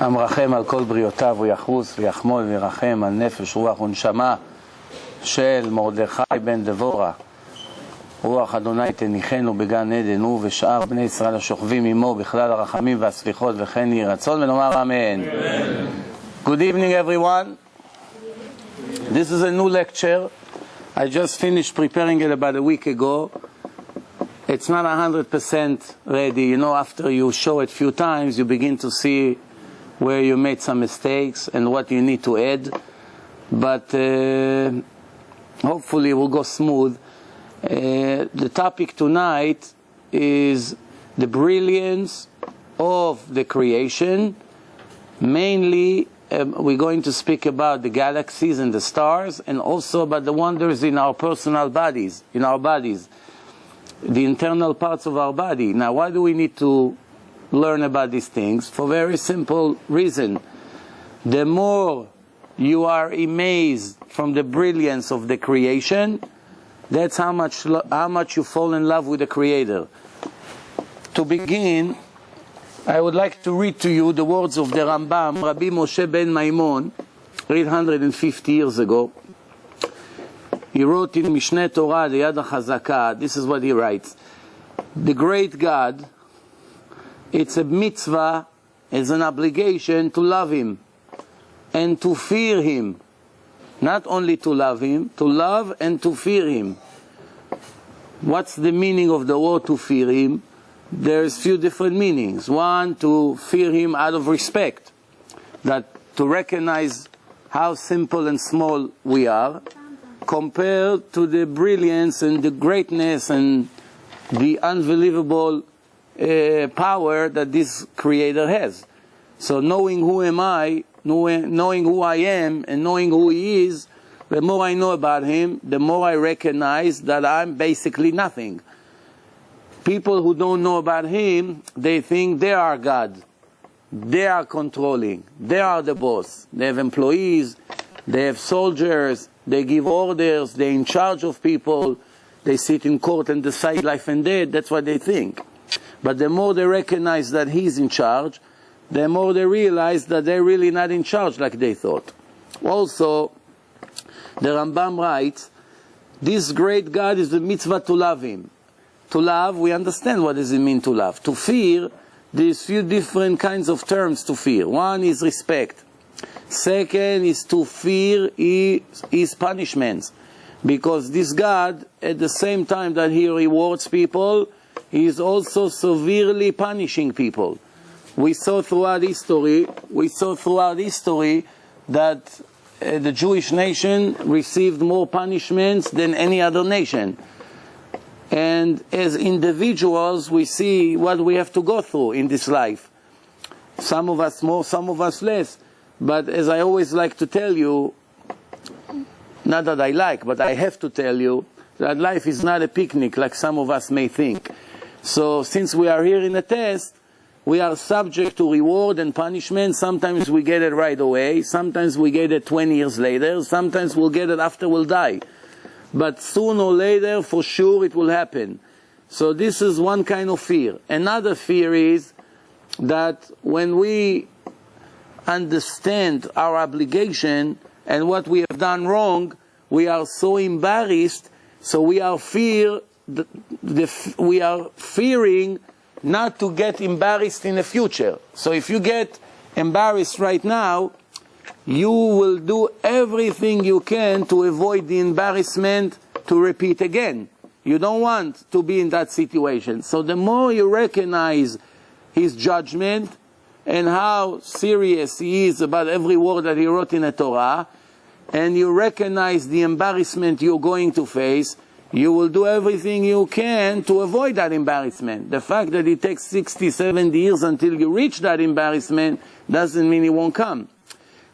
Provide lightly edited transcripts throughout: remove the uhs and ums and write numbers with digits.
המרחם על כל בריאותיו הוא יחוס ויחמול וירחם על נפש רוח ונשמה של מרדכי בן דבורה. רוח אדוני תניחנו בגן עדן הוא ושאר בני ישראל השוכבים עמו בכלל הרחמים והסליחות וכן יהי רצון, ונאמר אמן. Good evening everyone. This is a new lecture. I just finished preparing it about a week ago. It's not 100% ready. You know, after you show it a few times, you begin to see where you made some mistakes and what you need to add. But hopefully it will go smooth. The topic tonight is the brilliance of the creation. Mainly, we're going to speak about the galaxies and the stars, and also about the wonders in our personal bodies, in our bodies, the internal parts of our body. Now, why do we need to learn about these things? For a very simple reason. The more you are amazed from the brilliance of the creation, that's how much you fall in love with the Creator. To begin, I would like to read to you the words of the Rambam, Rabbi Moshe ben Maimon, 850 years ago. He wrote in Mishneh Torah, the Yad HaChazaka, this is what he writes. The great God, it's a mitzvah, it's an obligation to love Him and to fear Him. Not only to love Him, to love and to fear Him. What's the meaning of the word to fear Him? There's few different meanings. One, to fear Him out of respect, that to recognize how simple and small we are, compared to the brilliance and the greatness and the unbelievable power that this Creator has. So knowing who am I, knowing who I am, and knowing who He is, the more I know about Him, the more I recognize that I'm basically nothing. People who don't know about Him, they think they are God. They are controlling. They are the boss. They have employees. They have soldiers. They give orders. They're in charge of people. They sit in court and decide life and death. That's what they think. But the more they recognize that He's in charge, the more they realize that they're really not in charge like they thought. Also, the Rambam writes, this great God is the mitzvah to love Him. To love, we understand what does it mean to love. To fear, there's few different kinds of terms to fear. One is respect. Second is to fear His punishments. Because this God, at the same time that He rewards people, He is also severely punishing people. We saw throughout history that the Jewish nation received more punishments than any other nation. And as individuals, we see what we have to go through in this life. Some of us more, some of us less. But as I always like to tell you, not that I like, but I have to tell you, that life is not a picnic like some of us may think. So since we are here in a test, we are subject to reward and punishment. Sometimes we get it right away. Sometimes we get it 20 years later. Sometimes we'll get it after we'll die. But sooner or later, for sure, it will happen. So this is one kind of fear. Another fear is that when we understand our obligation and what we have done wrong, we are so embarrassed, so we are fearing not to get embarrassed in the future. So if you get embarrassed right now, you will do everything you can to avoid the embarrassment to repeat again. You don't want to be in that situation. So the more you recognize His judgment and how serious He is about every word that He wrote in the Torah, and you recognize the embarrassment you're going to face, you will do everything you can to avoid that embarrassment. The fact that it takes 60, 70 years until you reach that embarrassment doesn't mean it won't come.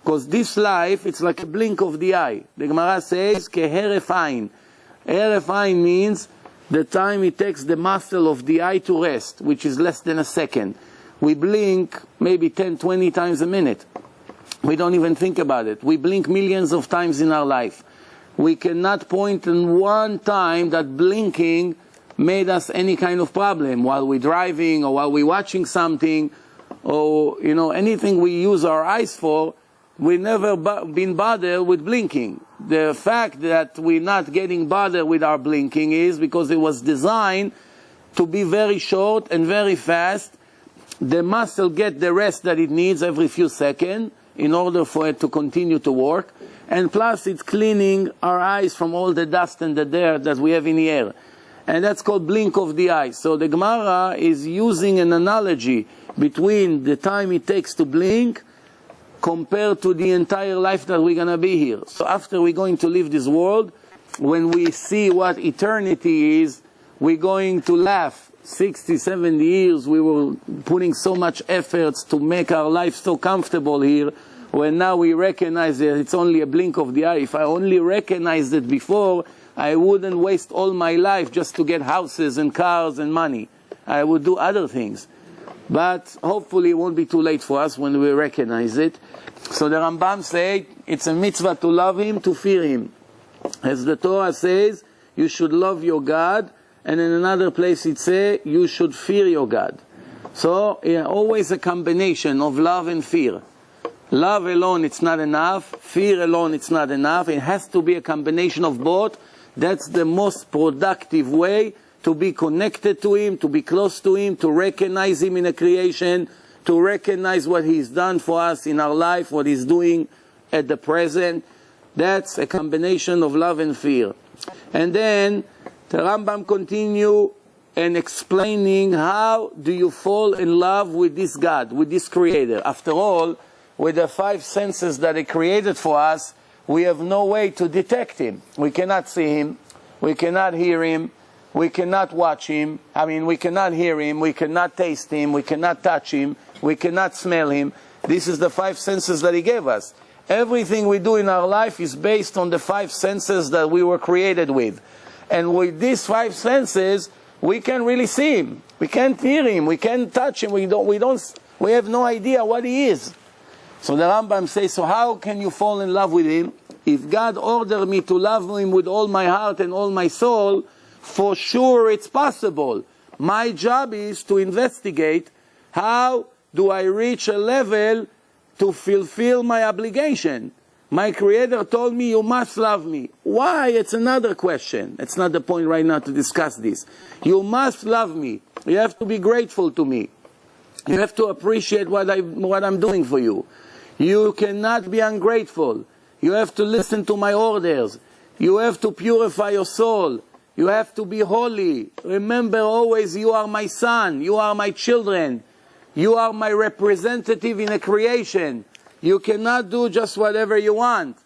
Because this life, it's like a blink of the eye. The Gemara says, keheref ayin. Heref ayin means the time it takes the muscle of the eye to rest, which is less than a second. We blink maybe 10, 20 times a minute. We don't even think about it. We blink millions of times in our life. We cannot point in one time that blinking made us any kind of problem while we're driving or while we're watching something or anything we use our eyes for, we never been bothered with blinking. The fact that we're not getting bothered with our blinking is because it was designed to be very short and very fast. The muscle get the rest that it needs every few seconds in order for it to continue to work. And plus it's cleaning our eyes from all the dust and the dirt that we have in the air. And that's called blink of the eye. So the Gemara is using an analogy between the time it takes to blink compared to the entire life that we're going to be here. So after we're going to leave this world, when we see what eternity is, we're going to laugh. 60, 70 years we were putting so much efforts to make our life so comfortable here, when now we recognize that it's only a blink of the eye. If I only recognized it before, I wouldn't waste all my life just to get houses and cars and money. I would do other things. But hopefully it won't be too late for us when we recognize it. So the Rambam says, it's a mitzvah to love him, to fear him. As the Torah says, you should love your God, and in another place it says, you should fear your God. So always a combination of love and fear. Love alone, it's not enough. Fear alone, it's not enough. It has to be a combination of both. That's the most productive way to be connected to him, to be close to him, to recognize him in a creation, to recognize what he's done for us in our life, what he's doing at the present. That's a combination of love and fear. And then the Rambam continue and explaining how do you fall in love with this God, with this Creator. After all, with the 5 senses that he created for us, we have no way to detect him. We cannot see him, we cannot hear him, we cannot watch him, we cannot hear him, we cannot taste him, we cannot touch him, we cannot smell him. This is the 5 senses that he gave us. Everything we do in our life is based on the 5 senses that we were created with. And with these 5 senses, we can really see him. We can't hear him, we can't touch him, we have no idea what he is. So the Rambam says, so how can you fall in love with him? If God ordered me to love him with all my heart and all my soul, for sure it's possible. My job is to investigate how do I reach a level to fulfill my obligation. My Creator told me you must love me. Why? It's another question. It's not the point right now to discuss this. You must love me. You have to be grateful to me. You have to appreciate what I'm doing for you. You cannot be ungrateful. You have to listen to my orders. You have to purify your soul. You have to be holy. Remember always, you are my son. You are my children. You are my representative in a creation. You cannot do just whatever you want.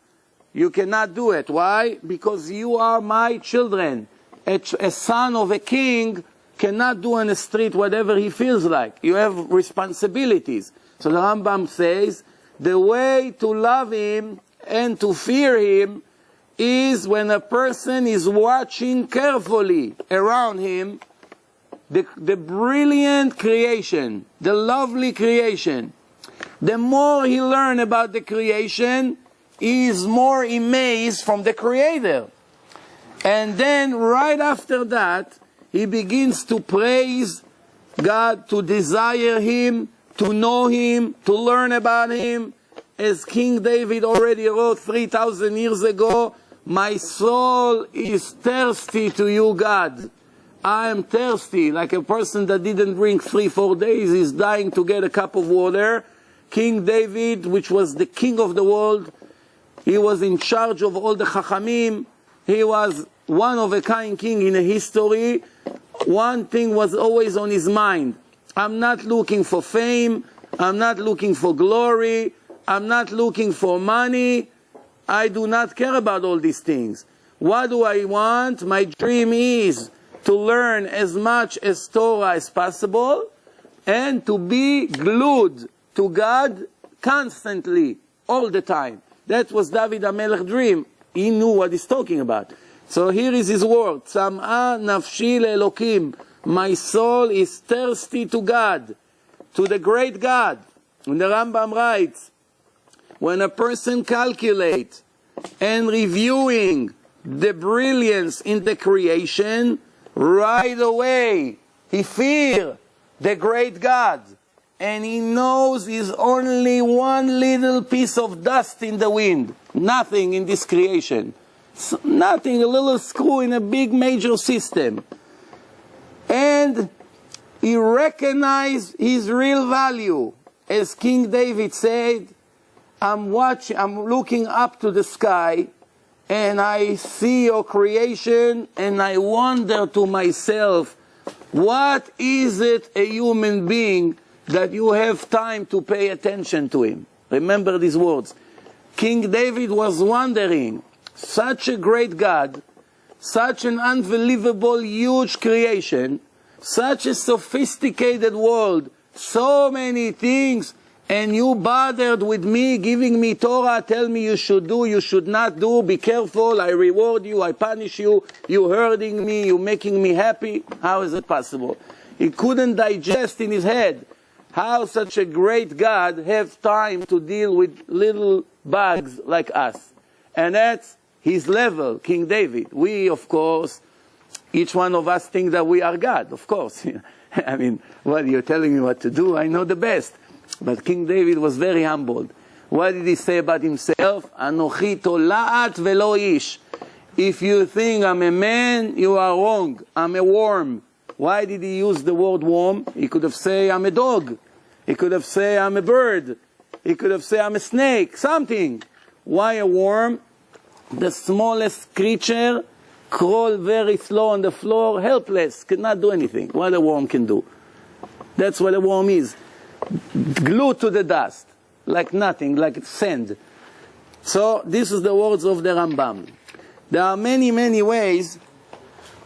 You cannot do it. Why? Because you are my children. A son of a king cannot do on the street whatever he feels like. You have responsibilities. So the Rambam says, the way to love him and to fear him is when a person is watching carefully around him the brilliant creation, the lovely creation. The more he learns about the creation, he is more amazed from the Creator. And then right after that, he begins to praise God, to desire him, to know him, to learn about him. As King David already wrote 3,000 years ago, my soul is thirsty to you, God. I am thirsty, like a person that didn't drink 3-4 days, is dying to get a cup of water. King David, which was the king of the world, he was in charge of all the Chachamim, he was one of a kind king in history. One thing was always on his mind. I'm not looking for fame, I'm not looking for glory, I'm not looking for money. I do not care about all these things. What do I want? My dream is to learn as much as Torah as possible and to be glued to God constantly, all the time. That was David HaMelech's dream. He knew what he's talking about. So here is his word. Tzam'a nafshi le'elokim. My soul is thirsty to God, to the great God. And the Rambam writes, when a person calculates and reviewing the brilliance in the creation, right away he fears the great God. and he knows he's only one little piece of dust in the wind. Nothing in this creation. Nothing, a little screw in a big major system. And he recognized his real value. As King David said, I'm looking up to the sky, and I see your creation, and I wonder to myself, what is it a human being that you have time to pay attention to him? Remember these words. King David was wondering, such a great God, such an unbelievable huge creation, such a sophisticated world, so many things, and you bothered with me, giving me Torah, tell me you should do, you should not do, be careful, I reward you, I punish you, you hurting me, you making me happy. How is it possible? He couldn't digest in his head how such a great God have time to deal with little bugs like us. And that's his level, King David. We, of course, each one of us think that we are God, of course. I mean, well, you're telling me what to do, I know the best. But King David was very humbled. What did he say about himself? Anochi tola'at velo ish. If you think I'm a man, you are wrong. I'm a worm. Why did he use the word worm? He could have said, I'm a dog. He could have said, I'm a bird. He could have said, I'm a snake. Something. Why a worm? The smallest creature crawl very slow on the floor, helpless, cannot do anything. What a worm can do. That's what a worm is. Glued to the dust, like nothing, like sand. So this is the words of the Rambam. There are many, many ways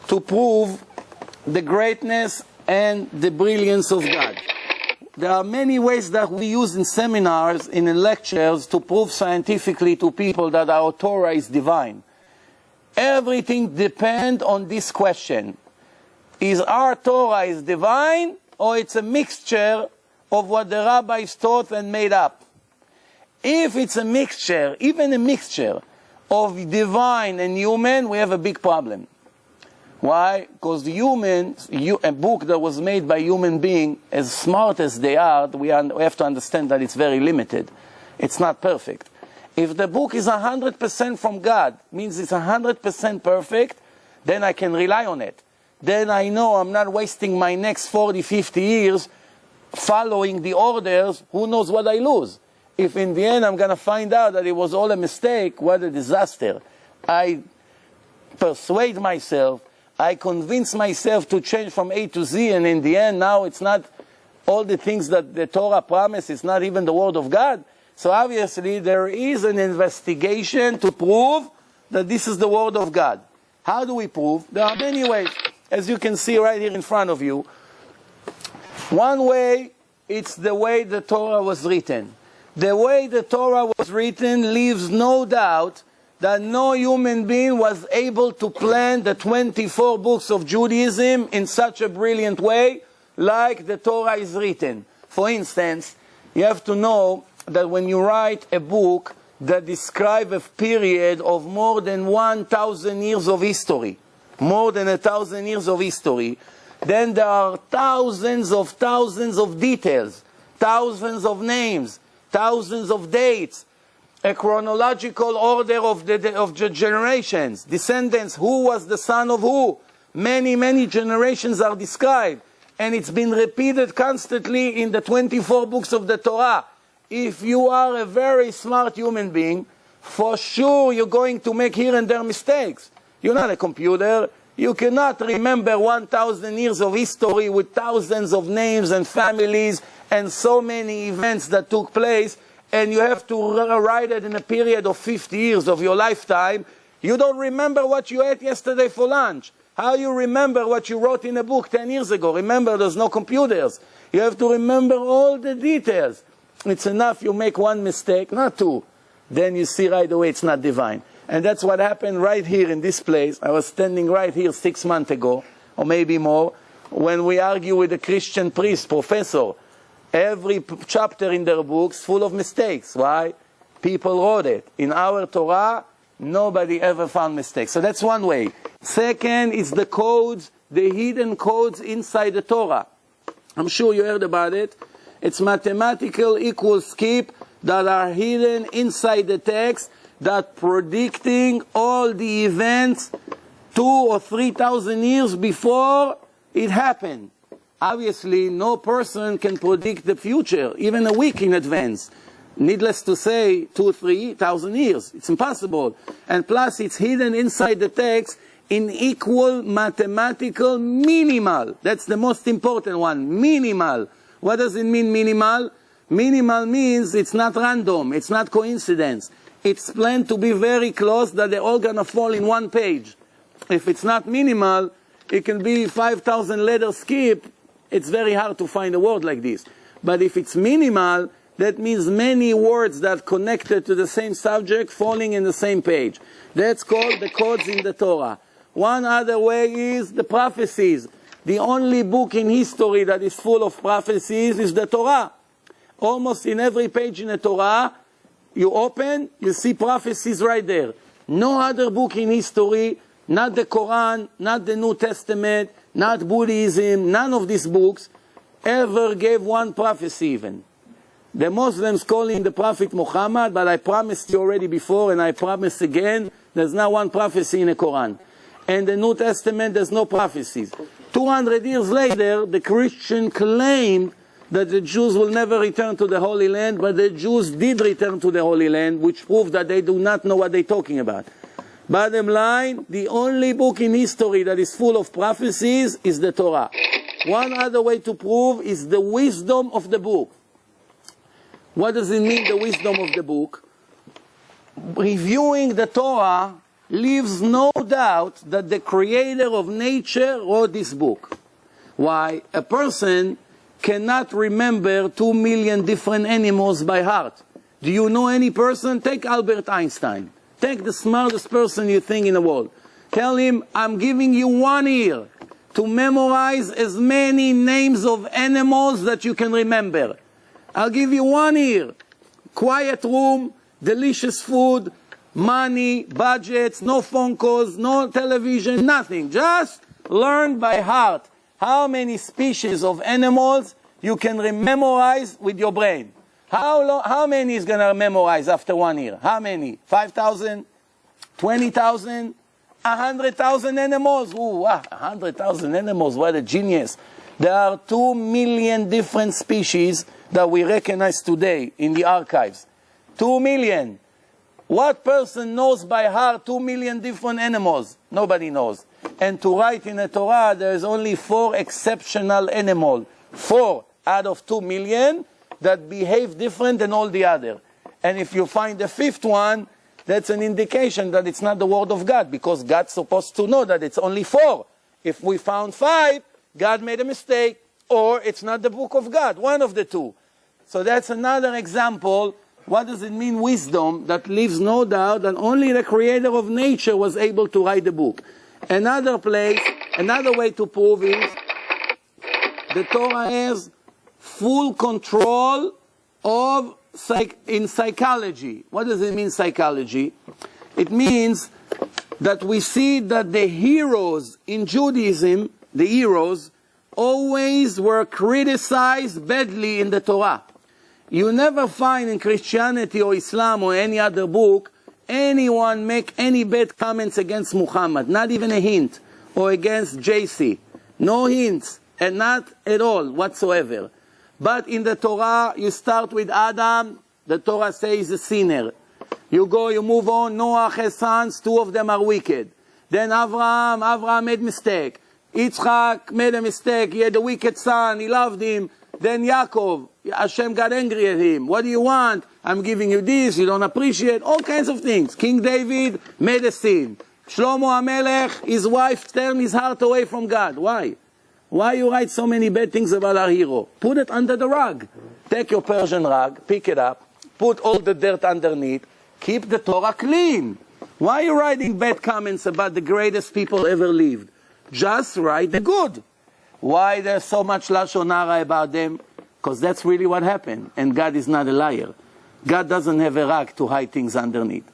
to prove the greatness and the brilliance of God. There are many ways that we use in seminars, in lectures, to prove scientifically to people that our Torah is divine. Everything depends on this question. Is our Torah is divine, or it's a mixture of what the rabbis taught and made up? If it's a mixture, even a mixture of divine and human, we have a big problem. Why? Because a book that was made by human being, as smart as they are, we have to understand that it's very limited. It's not perfect. If the book is 100% from God, means it's 100% perfect, then I can rely on it. Then I know I'm not wasting my next 40, 50 years following the orders. Who knows what I lose? If in the end I'm going to find out that it was all a mistake, what a disaster. I persuade myself, I convince myself to change from A to Z, and in the end now it's not all the things that the Torah promised, it's not even the Word of God. So obviously there is an investigation to prove that this is the Word of God. How do we prove? There are many ways, as you can see right here in front of you. One way, it's the way the Torah was written. The way the Torah was written leaves no doubt that no human being was able to plan the 24 books of Judaism in such a brilliant way like the Torah is written. For instance, you have to know that when you write a book that describes a period of more than 1,000 years of history, more than 1,000 years of history, then there are thousands of details, thousands of names, thousands of dates, a chronological order of the generations, descendants, who was the son of who. Many, many generations are described, and it's been repeated constantly in the 24 books of the Torah. If you are a very smart human being, for sure you're going to make here and there mistakes. You're not a computer. You cannot remember 1,000 years of history with thousands of names and families and so many events that took place, and you have to write it in a period of 50 years of your lifetime. You don't remember what you ate yesterday for lunch. How you remember what you wrote in a book 10 years ago? Remember, there's no computers. You have to remember all the details. It's enough you make one mistake, not two. Then you see right away it's not divine. And that's what happened right here in this place. I was standing right here 6 months ago, or maybe more, when we argue with a Christian priest, professor. Every chapter in their books full of mistakes. Why? People wrote it. In our Torah, nobody ever found mistakes. So that's one way. Second is the codes, the hidden codes inside the Torah. I'm sure you heard about it. It's mathematical equal skip that are hidden inside the text that predicting all the events 2,000 or 3,000 years before it happened. Obviously, no person can predict the future, even a week in advance. Needless to say, 2,000 or 3,000 years. It's impossible. And plus, it's hidden inside the text in equal mathematical minimal. That's the most important one, minimal. What does it mean, minimal? Minimal means it's not random, it's not coincidence. It's planned to be very close that they're all going to fall in one page. If it's not minimal, it can be 5,000 letter skip. It's very hard to find a word like this. But if it's minimal, that means many words that connected to the same subject falling in the same page. That's called the codes in the Torah. One other way is the prophecies. The only book in history that is full of prophecies is the Torah. Almost in every page in the Torah, you open, you see prophecies right there. No other book in history, not the Quran, not the New Testament, not Buddhism, none of these books ever gave one prophecy even. The Muslims call him the Prophet Muhammad, but I promised you already before, and I promise again, there's not one prophecy in the Quran. And the New Testament, there's no prophecies. 200 years later, the Christian claimed that the Jews will never return to the Holy Land, but the Jews did return to the Holy Land, which proved that they do not know what they're talking about. Bottom line, the only book in history that is full of prophecies is the Torah. One other way to prove is the wisdom of the book. What does it mean, the wisdom of the book? Reviewing the Torah leaves no doubt that the creator of nature wrote this book. Why? A person cannot remember 2 million different animals by heart. Do you know any person? Take Albert Einstein. Take the smartest person you think in the world. Tell him, I'm giving you 1 year to memorize as many names of animals that you can remember. I'll give you 1 year. Quiet room, delicious food, money, budgets, no phone calls, no television, nothing. Just learn by heart how many species of animals you can memorize with your brain. How many is going to memorize after 1 year? How many? 5,000? 20,000? 100,000 animals? Ooh, wow, 100,000 animals, what a genius. There are 2 million different species that we recognize today in the archives. 2 million. What person knows by heart 2 million different animals? Nobody knows. And to write in the Torah, there is only 4 exceptional animals. 4 out of 2 million that behave different than all the other. And if you find the 5th one, that's an indication that it's not the word of God, because God's supposed to know that it's only 4. If we found 5, God made a mistake, or it's not the book of God, one of the two. So that's another example. What does it mean, wisdom? That leaves no doubt that only the creator of nature was able to write the book. Another place, another way to prove is the Torah has full control of in psychology. What does it mean, psychology? It means that we see that the heroes in Judaism, the heroes, always were criticized badly in the Torah. You never find in Christianity or Islam or any other book anyone make any bad comments against Muhammad, not even a hint, or against JC. No hints, and not at all whatsoever. But in the Torah, you start with Adam, the Torah says he's a sinner. You go, you move on, Noah has sons, 2 of them are wicked. Then Avraham made mistake. Yitzchak made a mistake, he had a wicked son, he loved him. Then Yaakov, Hashem got angry at him. What do you want? I'm giving you this, you don't appreciate, all kinds of things. King David made a sin. Shlomo HaMelech, his wife turned his heart away from God. Why? Why you write so many bad things about our hero? Put it under the rug. Take your Persian rug, pick it up, put all the dirt underneath, keep the Torah clean. Why are you writing bad comments about the greatest people ever lived? Just write the good. Why there's so much Lashon Hara about them? Because that's really what happened. And God is not a liar. God doesn't have a rug to hide things underneath.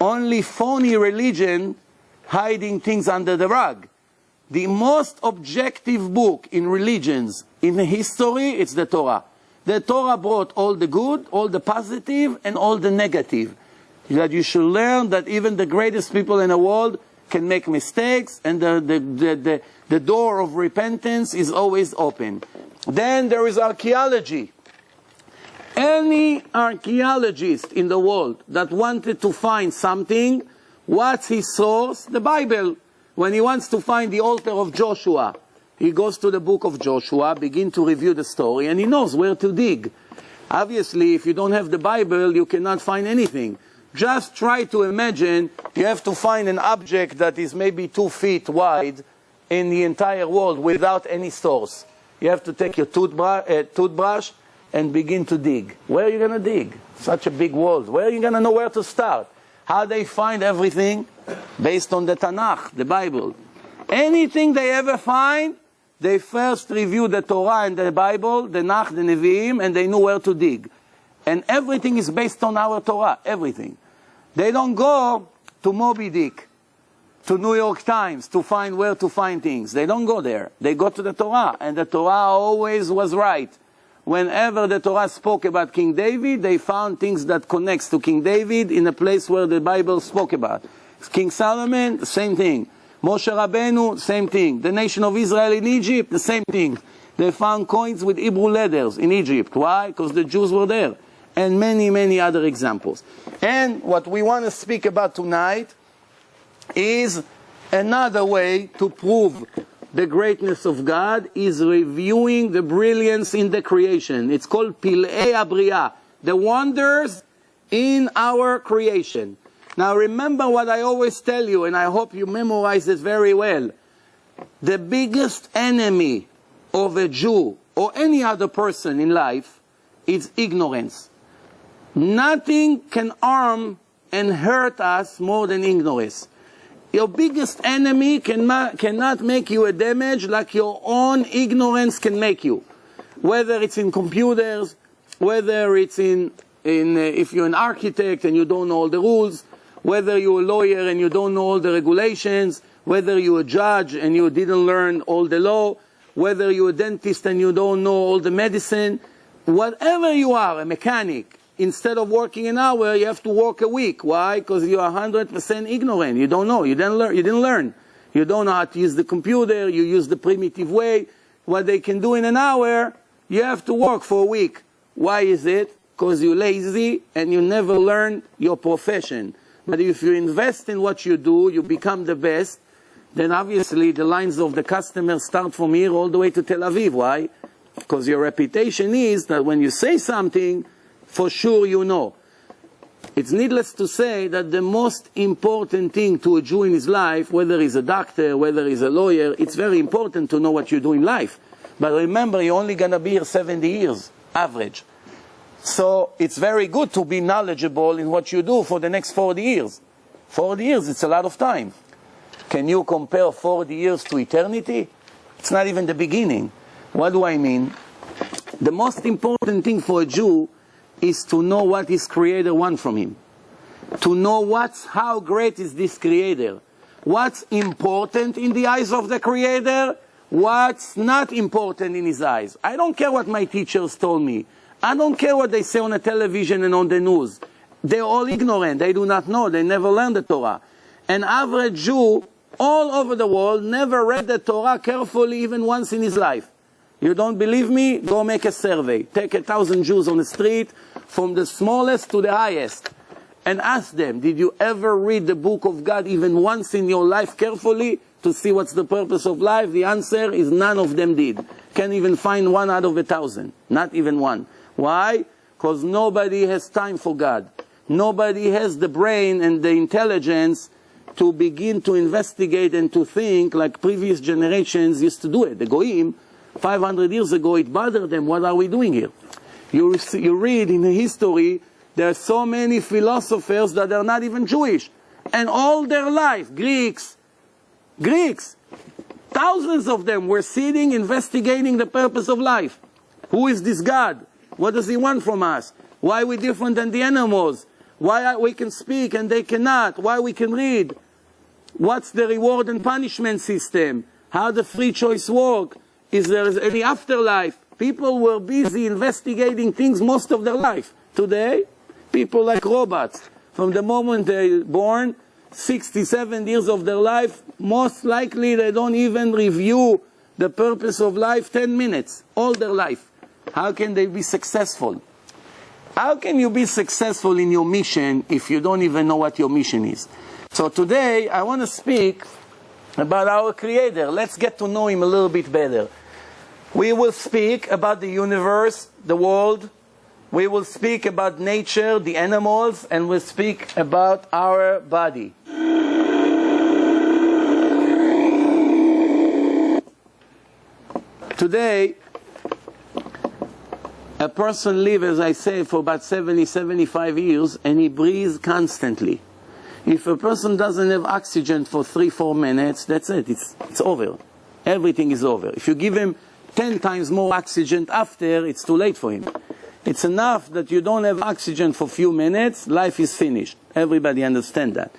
Only phony religion hiding things under the rug. The most objective book in religions, in history, it's the Torah. The Torah brought all the good, all the positive, and all the negative. That you should learn that even the greatest people in the world can make mistakes, and the door of repentance is always open. Then there is archaeology. Any archaeologist in the world that wanted to find something, what's his source? The Bible. When he wants to find the altar of Joshua, he goes to the book of Joshua, begin to review the story, and he knows where to dig. Obviously, if you don't have the Bible, you cannot find anything. Just try to imagine you have to find an object that is maybe 2 feet wide in the entire world without any source. You have to take your toothbrush and begin to dig. Where are you going to dig? Such a big world. Where are you going to know where to start? How they find everything? Based on the Tanakh, the Bible. Anything they ever find, they first review the Torah and the Bible, the Nach, the Nevi'im, and they know where to dig. And everything is based on our Torah, everything. They don't go to Moby Dick, to New York Times, to find where to find things. They don't go there. They go to the Torah, and the Torah always was right. Whenever the Torah spoke about King David, they found things that connects to King David in a place where the Bible spoke about. King Solomon, the same thing. Moshe Rabbeinu, same thing. The nation of Israel in Egypt, the same thing. They found coins with Hebrew letters in Egypt. Why? Because the Jews were there. And many, many other examples. And what we want to speak about tonight is another way to prove the greatness of God is reviewing the brilliance in the creation. It's called Pil'ei Abriya, the wonders in our creation. Now remember what I always tell you, and I hope you memorize it very well. The biggest enemy of a Jew or any other person in life is ignorance. Nothing can harm and hurt us more than ignorance. Your biggest enemy cannot make you a damage like your own ignorance can make you. Whether it's in computers, whether it's if you're an architect and you don't know all the rules, whether you're a lawyer and you don't know all the regulations, whether you're a judge and you didn't learn all the law, whether you're a dentist and you don't know all the medicine, whatever you are, a mechanic, instead of working an hour, you have to work a week. Why? Because you are 100% ignorant. You don't know. You didn't learn. You don't know how to use the computer. You use the primitive way. What they can do in an hour, you have to work for a week. Why is it? Because you're lazy and you never learn your profession. But if you invest in what you do, you become the best, then obviously the lines of the customers start from here all the way to Tel Aviv. Why? Because your reputation is that when you say something, for sure you know. It's needless to say that the most important thing to a Jew in his life, whether he's a doctor, whether he's a lawyer, it's very important to know what you do in life. But remember, you're only going to be here 70 years, average. So it's very good to be knowledgeable in what you do for the next 40 years. 40 years, it's a lot of time. Can you compare 40 years to eternity? It's not even the beginning. What do I mean? The most important thing for a Jew is to know what his Creator wants from him. To know how great is this Creator. What's important in the eyes of the Creator, what's not important in his eyes. I don't care what my teachers told me. I don't care what they say on the television and on the news. They're all ignorant. They do not know. They never learned the Torah. An average Jew all over the world never read the Torah carefully even once in his life. You don't believe me? Go make a survey. Take 1,000 Jews on the street, from the smallest to the highest, and ask them, did you ever read the book of God even once in your life carefully to see what's the purpose of life? The answer is none of them did. Can't even find one out of 1,000. Not even one. Why? Because nobody has time for God. Nobody has the brain and the intelligence to begin to investigate and to think like previous generations used to do it. The Goyim, 500 years ago, it bothered them. What are we doing here? You read in the history, there are so many philosophers that are not even Jewish. And all their life, Greeks, thousands of them were sitting, investigating the purpose of life. Who is this God? What does he want from us? Why are we different than the animals? Why we can speak and they cannot? Why we can read? What's the reward and punishment system? How the free choice work? Is there any afterlife? People were busy investigating things most of their life. Today, people like robots. From the moment they're born, 67 years of their life, most likely they don't even review the purpose of life 10 minutes, all their life. How can they be successful? How can you be successful in your mission if you don't even know what your mission is? So today, I want to speak about our Creator. Let's get to know Him a little bit better. We will speak about the universe, the world. We will speak about nature, the animals, and we'll speak about our body. Today, a person lives, as I say, for about 70, 75 years, and he breathes constantly. If a person doesn't have oxygen for 3-4 minutes, that's it, it's over. Everything is over. If you give him 10 times more oxygen after, it's too late for him. It's enough that you don't have oxygen for a few minutes, life is finished. Everybody understands that.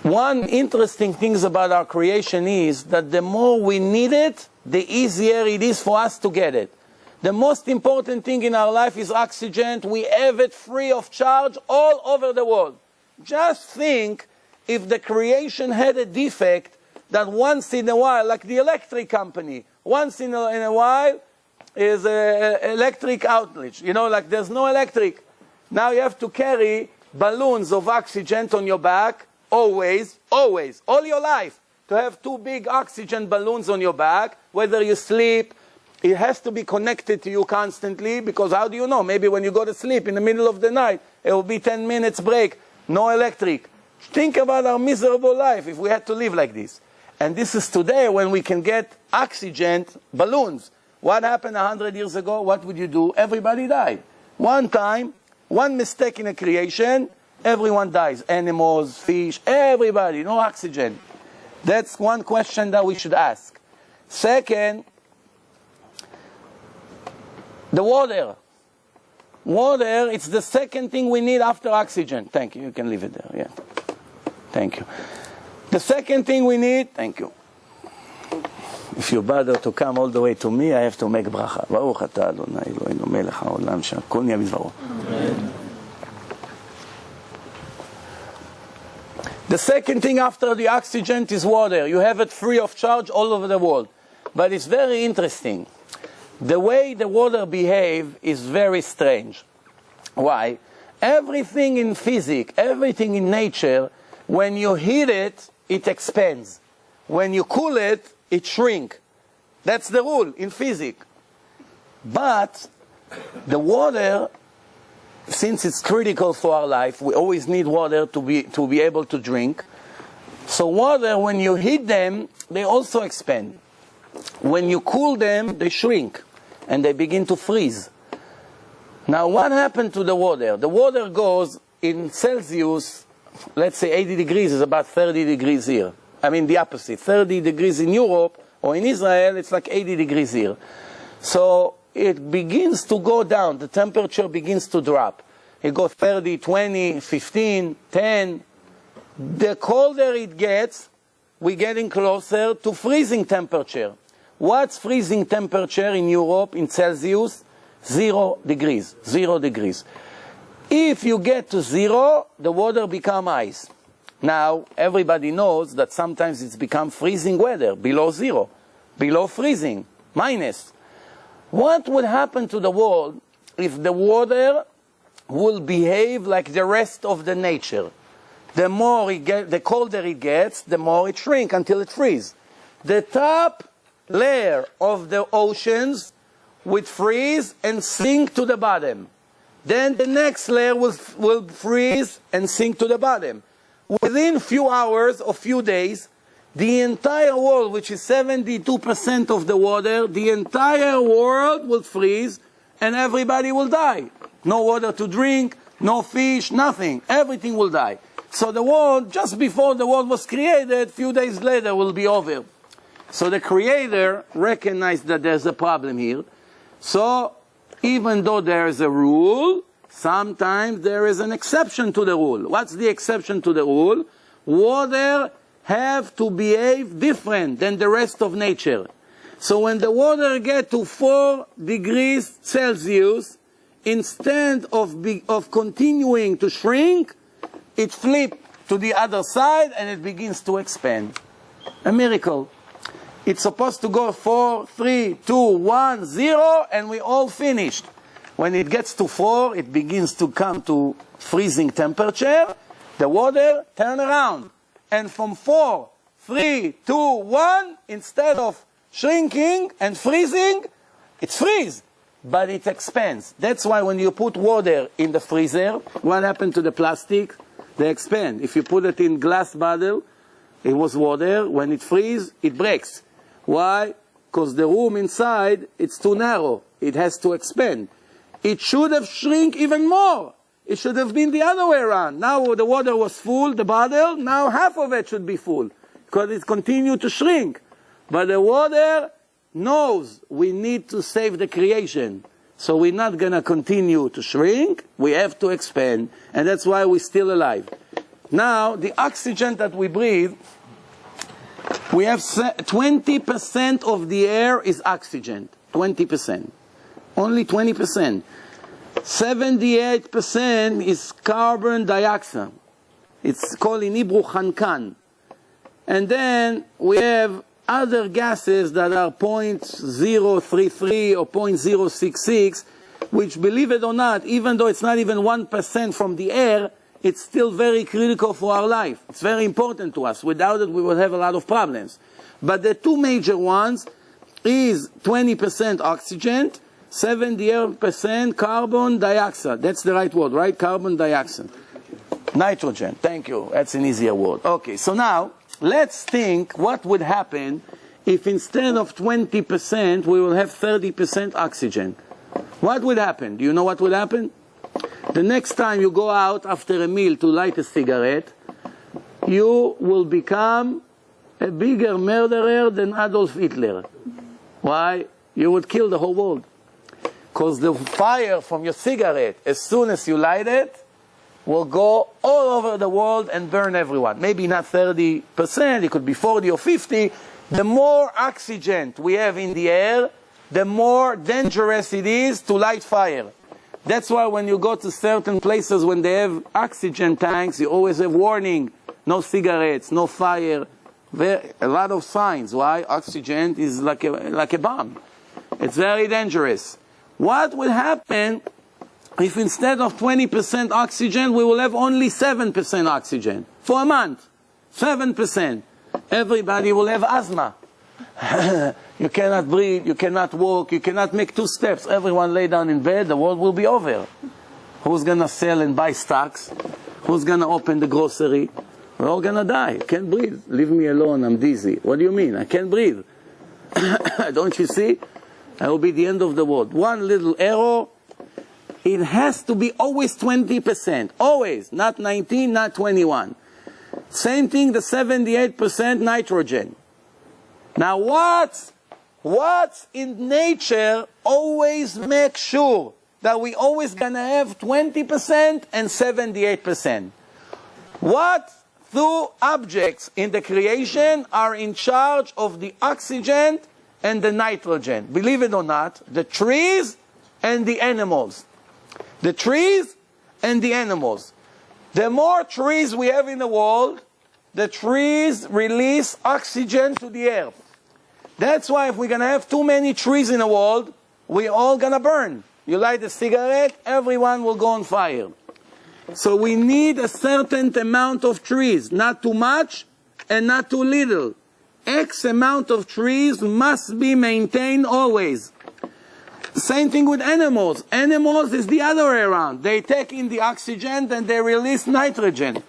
One interesting thing about our creation is that the more we need it, the easier it is for us to get it. The most important thing in our life is oxygen. We have it free of charge all over the world. Just think if the creation had a defect that once in a while, like the electric company, once in a while is an electric outage. You know, like there's no electric. Now you have to carry balloons of oxygen on your back, always, all your life. To have 2 big oxygen balloons on your back, whether you sleep, it has to be connected to you constantly, because how do you know? Maybe when you go to sleep in the middle of the night, it will be 10 minutes break, no electric. Think about our miserable life if we had to live like this. And this is today when we can get oxygen balloons. What happened 100 years ago? What would you do? Everybody died. One time, one mistake in a creation, everyone dies. Animals, fish, everybody, no oxygen. That's one question that we should ask. Second, the water. Water, it's the second thing we need after oxygen. Thank you. You can leave it there. Yeah. Thank you. The second thing we need, thank you. If you bother to come all the way to me, I have to make bracha. Baruch atah Adonai Eloheinu melech haolam שהכל נהיה בדברו. The second thing after the oxygen is water. You have it free of charge all over the world. But it's very interesting. The way the water behaves is very strange. Why? Everything in physics, everything in nature, when you heat it, it expands. When you cool it, it shrinks. That's the rule in physics. But the water, since it's critical for our life, we always need water to be able to drink. So water, when you heat them, they also expand. When you cool them, they shrink and they begin to freeze. Now what happened to the water? The water goes in Celsius, let's say 80 degrees is about 30 degrees here. I mean the opposite. 30 degrees in Europe or in Israel, it's like 80 degrees here. So it begins to go down. The temperature begins to drop. It goes 30, 20, 15, 10. The colder it gets, we're getting closer to freezing temperature. What's freezing temperature in Europe, in Celsius? 0 degrees. 0 degrees. If you get to 0, the water becomes ice. Now, everybody knows that sometimes it's become freezing weather, below 0, below freezing, minus. What would happen to the world if the water will behave like the rest of the nature? The colder it gets, the more it shrinks until it freezes. The top layer of the oceans would freeze and sink to the bottom. Then the next layer will freeze and sink to the bottom. Within few hours or few days, the entire world, which is 72% of the water, the entire world will freeze and everybody will die. No water to drink, no fish, nothing. Everything will die. So the world, just before the world was created, few days later will be over. So the Creator recognized that there's a problem here. So even though there is a rule, sometimes there is an exception to the rule. What's the exception to the rule? Water have to behave different than the rest of nature. So when the water gets to 4 degrees Celsius, instead of continuing to shrink, it flips to the other side and it begins to expand. A miracle. It's supposed to go 4, 3, 2, 1, 0, and we all finished. When it gets to 4, it begins to come to freezing temperature. The water turn around. And from 4, 3, 2, 1, instead of shrinking and freezing, it freezes, but it expands. That's why when you put water in the freezer, what happened to the plastic? They expand. If you put it in glass bottle, it was water. When it freezes, it breaks. Why? Because the room inside, it's too narrow. It has to expand. It should have shrunk even more. It should have been the other way around. Now the water was full, the bottle, now half of it should be full, because it continued to shrink. But the water knows we need to save the creation. So we're not going to continue to shrink. We have to expand. And that's why we're still alive. Now, the oxygen that we breathe, we have 20% of the air is oxygen. 20%. Only 20%. 78% is carbon dioxide. It's called in Hebrew Hankan. And then we have other gases that are 0.033 or 0.066, which, believe it or not, even though it's not even 1% from the air, it's still very critical for our life. It's very important to us. Without it, we would have a lot of problems. But the two major ones is 20% oxygen, 78% carbon dioxide. That's the right word, right? Carbon dioxide. Nitrogen. Thank you. That's an easier word. Okay, so now, let's think what would happen if instead of 20% we will have 30% oxygen. What would happen? Do you know what would happen? The next time you go out after a meal to light a cigarette, you will become a bigger murderer than Adolf Hitler. Why? You would kill the whole world. Because the fire from your cigarette, as soon as you light it, will go all over the world and burn everyone. Maybe not 30%, it could be 40 or 50. The more oxygen we have in the air, the more dangerous it is to light fire. That's why when you go to certain places when they have oxygen tanks, you always have warning, no cigarettes, no fire. A lot of signs. Why? Oxygen is like a bomb. It's very dangerous. What will happen if instead of 20% oxygen, we will have only 7% oxygen for a month? 7%. Everybody will have asthma. You cannot breathe, you cannot walk, you cannot make 2 steps. Everyone lay down in bed, the world will be over. Who's going to sell and buy stocks? Who's going to open the grocery? We're all going to die. I can't breathe. Leave me alone, I'm dizzy. What do you mean? I can't breathe. Don't you see? That will be the end of the world. One little arrow. It has to be always 20%. Always. Not 19, not 21. Same thing, the 78% nitrogen. Now what's in nature always make sure that we always going to have 20% and 78%? What two objects in the creation are in charge of the oxygen and the nitrogen? Believe it or not, the trees and the animals. The trees and the animals. The more trees we have in the world, the trees release oxygen to the air. That's why if we're going to have too many trees in the world, we're all going to burn. You light a cigarette, everyone will go on fire. So we need a certain amount of trees, not too much and not too little. X amount of trees must be maintained always. Same thing with animals. Animals is the other way around. They take in the oxygen and they release nitrogen.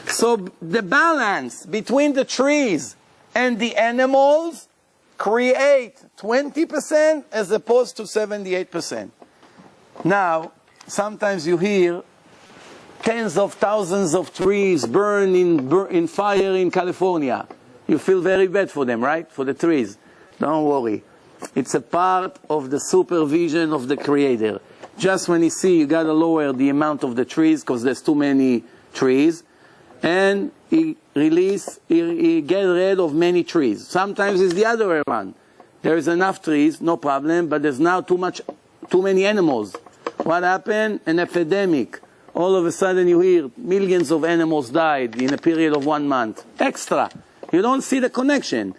So the balance between the trees and the animals create 20% as opposed to 78%. Now, sometimes you hear tens of thousands of trees burn in fire in California. You feel very bad for them, right? For the trees. Don't worry. It's a part of the supervision of the Creator. Just when you see you got to lower the amount of the trees because there's too many trees, and he get rid of many trees. Sometimes it's the other way around. There is enough trees, no problem, but there's now too many animals. What happened? An epidemic. All of a sudden you hear millions of animals died in a period of 1 month. Extra. You don't see the connection.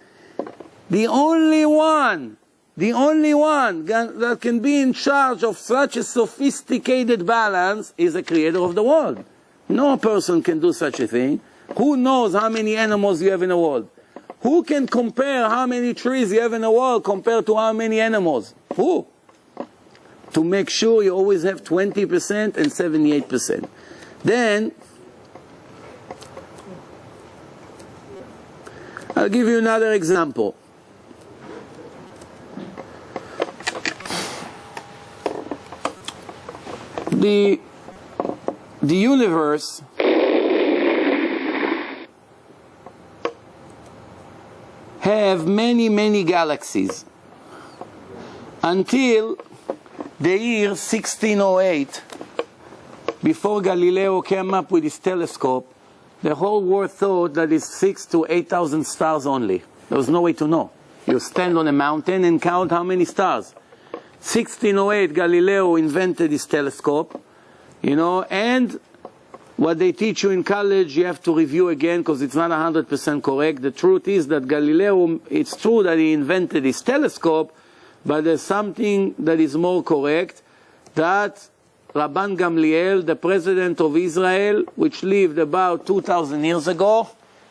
The only one that can be in charge of such a sophisticated balance is the creator of the world. No person can do such a thing. Who knows how many animals you have in the world? Who can compare how many trees you have in the world compared to how many animals? Who? To make sure you always have 20% and 78%. Then, I'll give you another example. The universe have many galaxies until the year 1608, before Galileo came up with his telescope. The whole world thought that it's 6,000 to 8,000 stars only. There was no way to know. You stand on a mountain and count how many stars. 1608, Galileo invented his telescope, and what they teach you in college, you have to review again because it's not 100% correct. The truth is that Galileo, it's true that he invented his telescope, but there's something that is more correct, that Rabban Gamliel, the president of Israel, which lived about 2,000 years ago,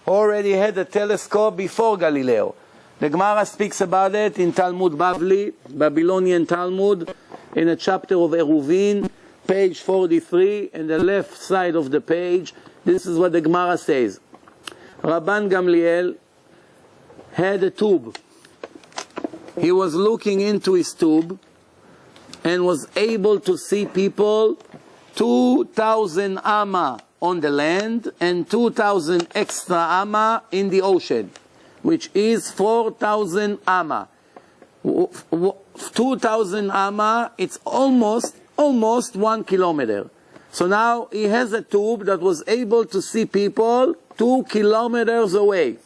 already had a telescope before Galileo. The Gemara speaks about it in Talmud Bavli, Babylonian Talmud, in a chapter of Eruvin, page 43, in the left side of the page. This is what the Gemara says. Rabban Gamliel had a tube. He was looking into his tube and was able to see people 2,000 amma on the land and 2,000 extra amma in the ocean, which is 4,000 amma. 2,000 amma, it's almost 1 kilometer. So now he has a tube that was able to see people 2 kilometers away.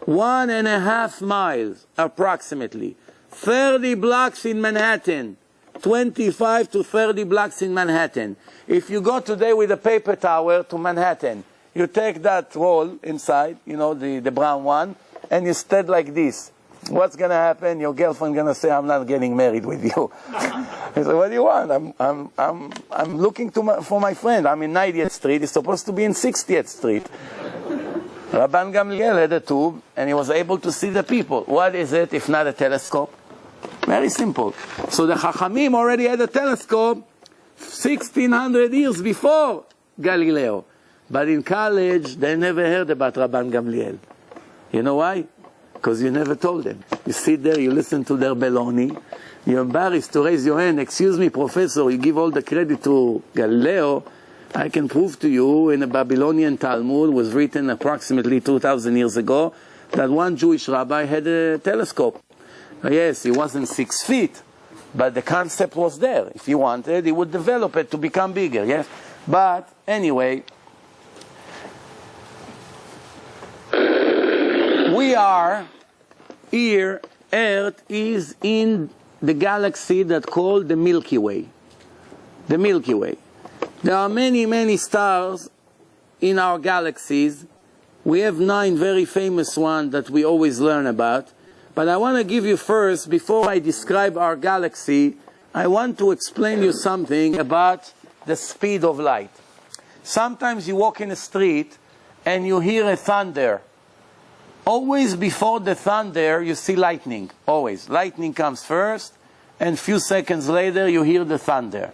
1.5 miles approximately. 30 blocks in Manhattan. 25 to 30 blocks in Manhattan. If you go today with a paper tower to Manhattan, you take that roll inside, the brown one, and you stand like this. What's going to happen? Your girlfriend going to say, I'm not getting married with you. I said, what do you want? I'm looking for my friend. I'm in 90th Street. He's supposed to be in 60th Street. Rabban Gamliel had a tube, and he was able to see the people. What is it if not a telescope? Very simple. So the Chachamim already had a telescope 1,600 years before Galileo. But in college, they never heard about Rabban Gamliel. You know why? Because you never told them. You sit there, you listen to their baloney, you're embarrassed to raise your hand. Excuse me, professor, you give all the credit to Galileo. I can prove to you in a Babylonian Talmud, was written approximately 2,000 years ago, that one Jewish rabbi had a telescope. Yes, he wasn't 6 feet, but the concept was there. If he wanted, he would develop it to become bigger, yes? But anyway, we are here, Earth is in the galaxy that's called the Milky Way. The Milky Way. There are many stars in our galaxies. We have 9 very famous ones that we always learn about. But I want to give you first, before I describe our galaxy, I want to explain you something about the speed of light. Sometimes you walk in a street and you hear a thunder. Always before the thunder, you see lightning. Always. Lightning comes first, and a few seconds later, you hear the thunder.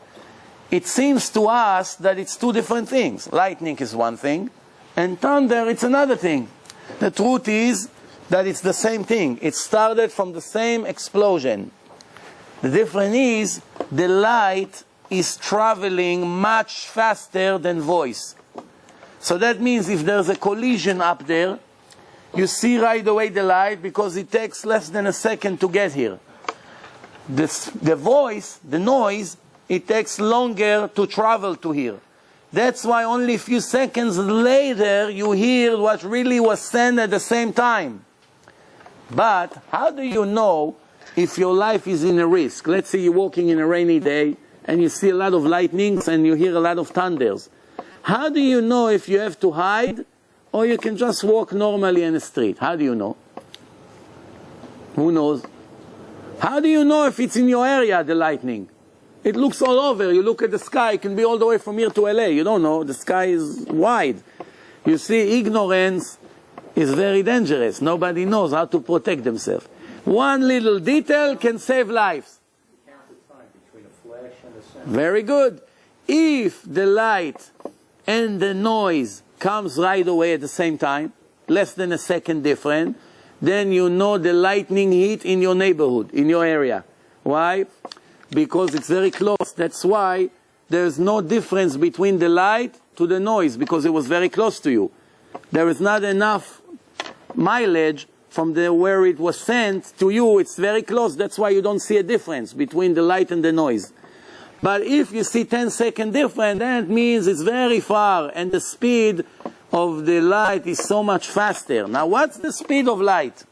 It seems to us that it's 2 different things. Lightning is one thing, and thunder, it's another thing. The truth is that it's the same thing. It started from the same explosion. The difference is the light is traveling much faster than voice. So that means if there's a collision up there, you see right away the light because it takes less than a second to get here. The voice, the noise, it takes longer to travel to here. That's why only a few seconds later you hear what really was said at the same time. But how do you know if your life is in a risk? Let's say you're walking in a rainy day and you see a lot of lightnings and you hear a lot of thunders. How do you know if you have to hide or you can just walk normally in the street? How do you know? Who knows? How do you know if it's in your area, the lightning? It looks all over. You look at the sky, it can be all the way from here to LA. You don't know. The sky is wide. You see, ignorance is very dangerous. Nobody knows how to protect themselves. One little detail can save lives. Count the time between a flash and a sound. Very good. If the light and the noise comes right away at the same time, less than a second different, then you know the lightning hit in your neighborhood, in your area. Why? Because it's very close. That's why there's no difference between the light to the noise, because it was very close to you. There is not enough mileage from where it was sent to you. It's very close. That's why you don't see a difference between the light and the noise. But if you see 10-second difference, that means it's very far, and the speed of the light is so much faster. Now, what's the speed of light?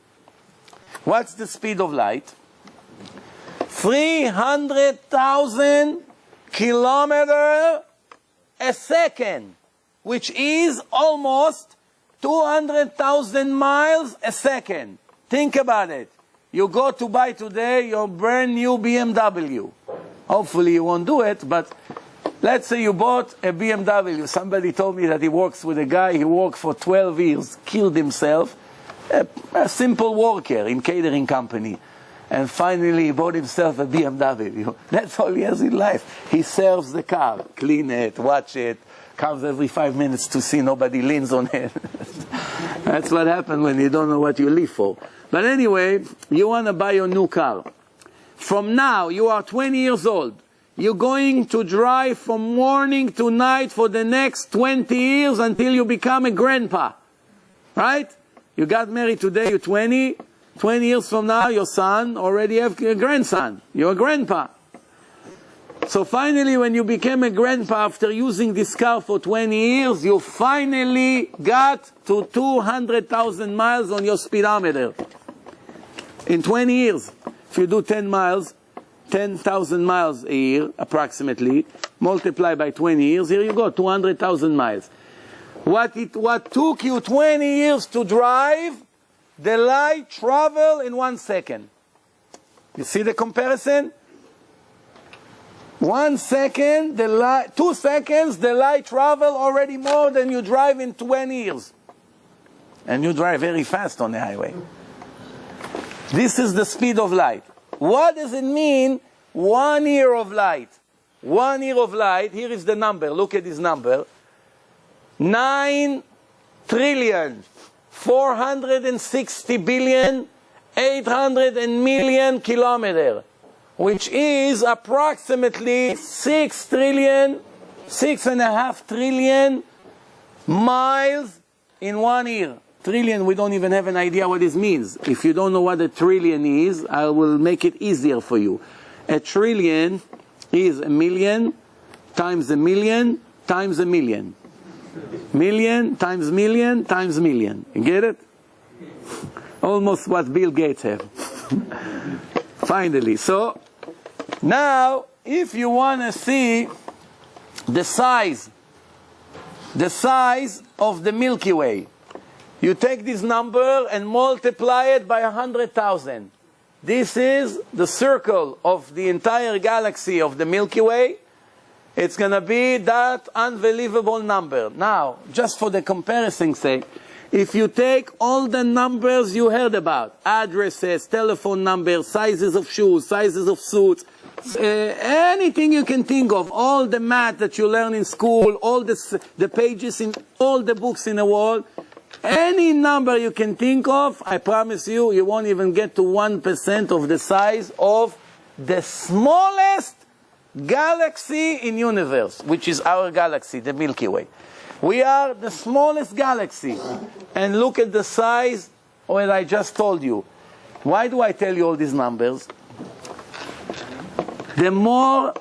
What's the speed of light? 300,000 kilometers a second, which is almost 200,000 miles a second. Think about it. You go to buy today your brand new BMW. Hopefully you won't do it, but let's say you bought a BMW. Somebody told me that he works with a guy, he worked for 12 years, killed himself, a simple worker in catering company. And finally he bought himself a BMW. That's all he has in life. He serves the car, clean it, watch it, comes every 5 minutes to see nobody leans on it. That's what happens when you don't know what you live for. But anyway, you want to buy your new car. From now, you are 20 years old. You're going to drive from morning to night for the next 20 years until you become a grandpa. Right? You got married today, you're 20. 20 years from now, your son already have a grandson. You're a grandpa. So finally, when you became a grandpa after using this car for 20 years, you finally got to 200,000 miles on your speedometer. In 20 years. If you do 10 miles, 10,000 miles a year, approximately, multiply by 20 years, here you go, 200,000 miles. What took you 20 years to drive, the light travel in 1 second. You see the comparison? 1 second, 2 seconds, the light travel already more than you drive in 20 years. And you drive very fast on the highway. This is the speed of light. What does it mean, 1 year of light? 1 year of light, here is the number, look at this number. 9,460,800,000,000 kilometers, which is approximately 6.5 trillion miles in 1 year. Trillion, we don't even have an idea what this means. If you don't know what a trillion is, I will make it easier for you. A trillion is a million times a million times a million. Million times million times million. You get it? Almost what Bill Gates have. Finally. So, now, if you want to see the size of the Milky Way, you take this number and multiply it by 100,000. This is the circle of the entire galaxy of the Milky Way. It's going to be that unbelievable number. Now, just for the comparison's sake, if you take all the numbers you heard about, addresses, telephone numbers, sizes of shoes, sizes of suits, anything you can think of, all the math that you learn in school, all the pages in all the books in the world, any number you can think of, I promise you, you won't even get to 1% of the size of the smallest galaxy in universe, which is our galaxy, the Milky Way. We are the smallest galaxy. And look at the size of what I just told you. Why do I tell you all these numbers? The more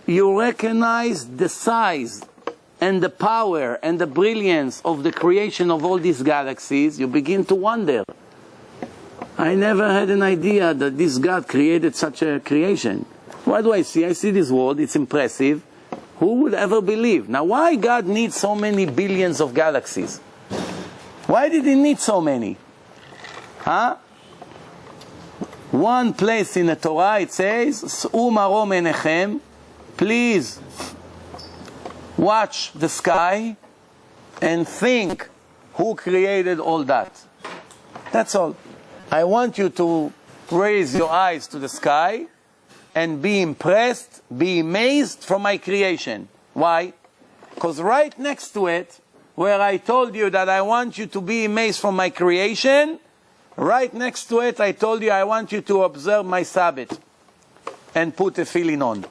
you recognize the size and the power and the brilliance of the creation of all these galaxies, you begin to wonder. I never had an idea that this God created such a creation. What do I see? I see this world, it's impressive. Who would ever believe? Now, why God needs so many billions of galaxies? Why did he need so many? Huh? One place in the Torah it says, "S'u marom enechem," please watch the sky and think who created all that. That's all. I want you to raise your eyes to the sky and be impressed, be amazed from my creation. Why? Because right next to it, where I told you that I want you to be amazed from my creation, right next to it I told you I want you to observe my Sabbath and put a tefillin on.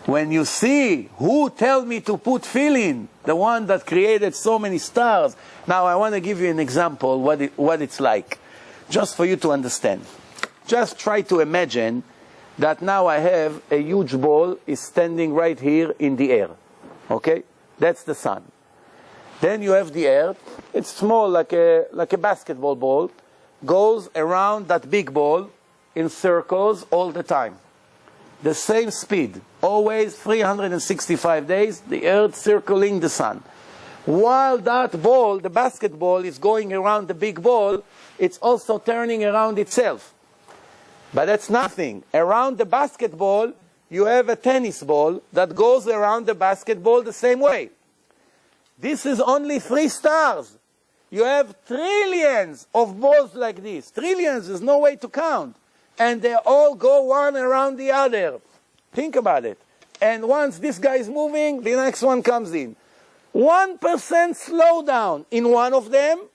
When you see who tell me to put tefillin, the one that created so many stars. Now I want to give you an example what it's like, just for you to understand. Just try to imagine that now I have a huge ball is standing right here in the air. Okay? That's the sun. Then you have the earth. It's small, like a basketball ball. Goes around that big ball in circles all the time. The same speed. Always 365 days, the earth circling the sun. While that ball, the basketball, is going around the big ball, it's also turning around itself. But that's nothing. Around the basketball, you have a tennis ball that goes around the basketball the same way. This is only 3 stars. You have trillions of balls like this. Trillions, there's no way to count. And they all go one around the other. Think about it. And once this guy is moving, the next one comes in. 1% slowdown in one of them,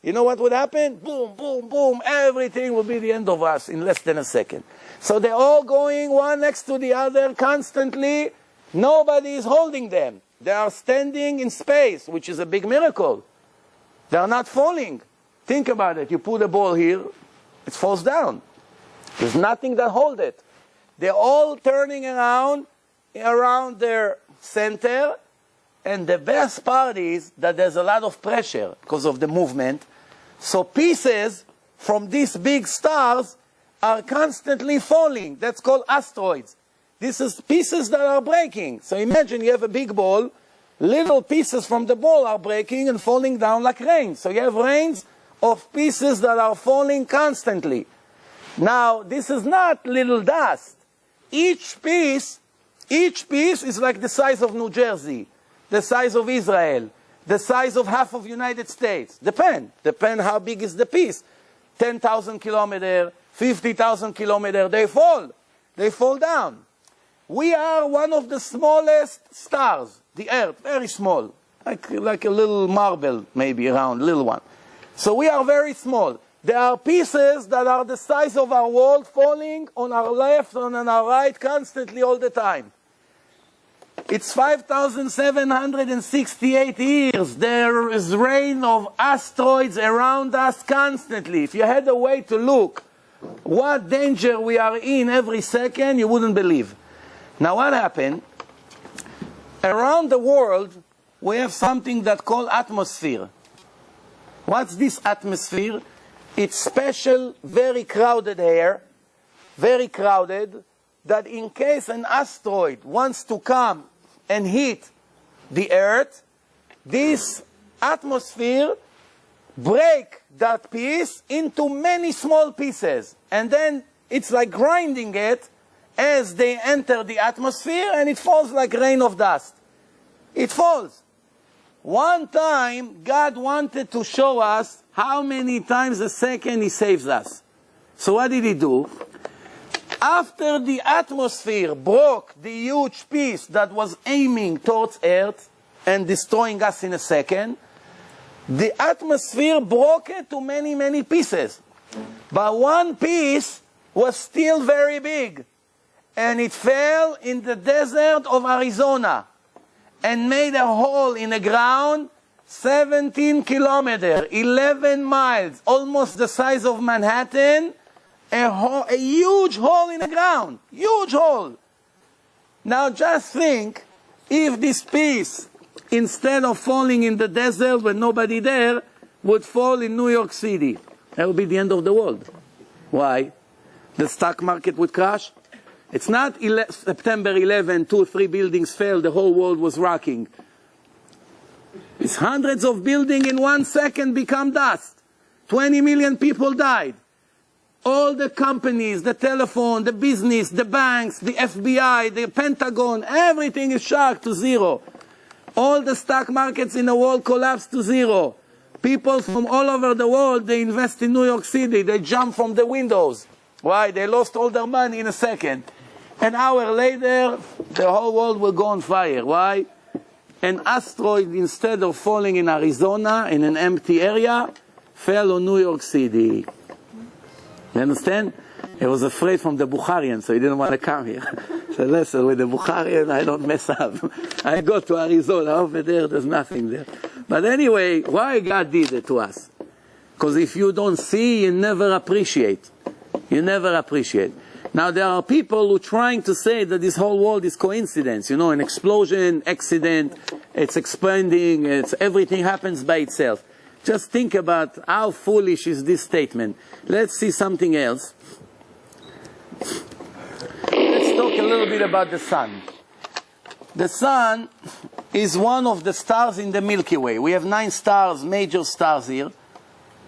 you know what would happen? Boom, boom, boom. Everything will be the end of us in less than a second. So they're all going one next to the other constantly. Nobody is holding them. They are standing in space, which is a big miracle. They are not falling. Think about it. You put a ball here, it falls down. There's nothing that holds it. They're all turning around their center. And the best part is that there's a lot of pressure because of the movement. So pieces from these big stars are constantly falling. That's called asteroids. This is pieces that are breaking. So imagine you have a big ball. Little pieces from the ball are breaking and falling down like rain. So you have rains of pieces that are falling constantly. Now, this is not little dust. Each piece is like the size of New Jersey, the size of Israel, the size of half of United States. Depend how big is the piece. 10,000 kilometers, 50,000 kilometers, they fall down. We are one of the smallest stars, the Earth, very small, like a little marble, maybe around, little one. So we are very small. There are pieces that are the size of our world falling on our left and on our right constantly all the time. It's 5,768 years. There is rain of asteroids around us constantly. If you had a way to look what danger we are in every second, you wouldn't believe. Now what happened? Around the world, we have something that's called atmosphere. What's this atmosphere? It's special, very crowded air, very crowded, that in case an asteroid wants to come and hit the Earth, this atmosphere break that piece into many small pieces. And then it's like grinding it as they enter the atmosphere, and it falls like rain of dust. It falls. One time, God wanted to show us how many times a second He saves us. So what did He do? After the atmosphere broke the huge piece that was aiming towards Earth and destroying us in a second, the atmosphere broke it to many, many pieces. But one piece was still very big. And it fell in the desert of Arizona and made a hole in the ground 17 kilometers, 11 miles, almost the size of Manhattan, a huge hole in the ground, huge hole. Now just think, if this piece instead of falling in the desert with nobody there, would fall in New York City. That would be the end of the world. Why? The stock market would crash. It's not September 11, 2 or 3 buildings fell, the whole world was rocking. It's hundreds of buildings in 1 second become dust. 20 million people died. All the companies, the telephone, the business, the banks, the FBI, the Pentagon, everything is shocked to zero. All the stock markets in the world collapsed to zero. People from all over the world, they invest in New York City. They jump from the windows. Why? They lost all their money in a second. An hour later, the whole world will go on fire. Why? An asteroid, instead of falling in Arizona, in an empty area, fell on New York City. You understand? He was afraid from the Bukharian, so he didn't want to come here. So listen, with the Bukharian, I don't mess up. I go to Arizona, over there, there's nothing there. But anyway, why God did it to us? Because if you don't see, you never appreciate. You never appreciate. Now, there are people who are trying to say that this whole world is coincidence. You know, an explosion, accident, it's expanding, everything happens by itself. Just think about how foolish is this statement. Let's see something else. Let's talk a little bit about the sun. The sun is one of the stars in the Milky Way. We have 9 stars, major stars here.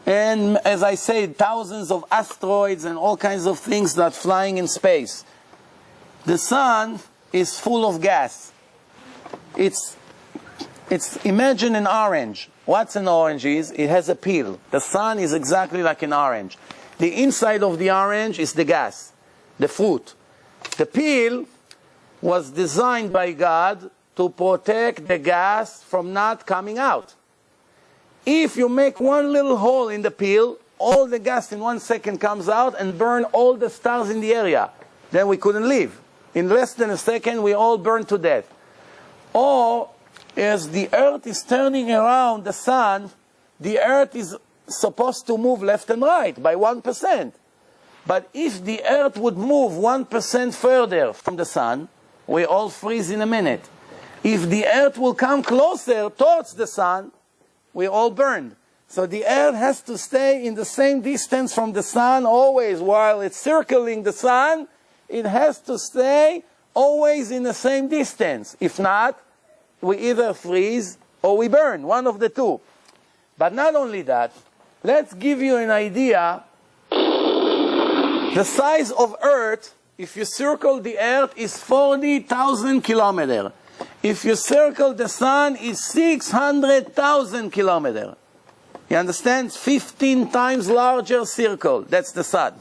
And as I said, thousands of asteroids and all kinds of things that are flying in space. The sun is full of gas. Imagine an orange. What's an orange is? It has a peel. The sun is exactly like an orange. The inside of the orange is the gas, the fruit. The peel was designed by God to protect the gas from not coming out. If you make one little hole in the peel, all the gas in 1 second comes out and burn all the stars in the area. Then we couldn't live. In less than a second, we all burned to death. Or, as the earth is turning around the sun, the earth is supposed to move left and right by 1%. But if the earth would move 1% further from the sun, we all freeze in a minute. If the earth will come closer towards the sun, we all burn. So the earth has to stay in the same distance from the sun always. While it's circling the sun, it has to stay always in the same distance. If not, we either freeze or we burn, one of the two. But not only that, let's give you an idea. The size of Earth, if you circle the Earth, is 40,000 kilometers. If you circle the sun, is 600,000 kilometers. You understand? 15 times larger circle. That's the sun.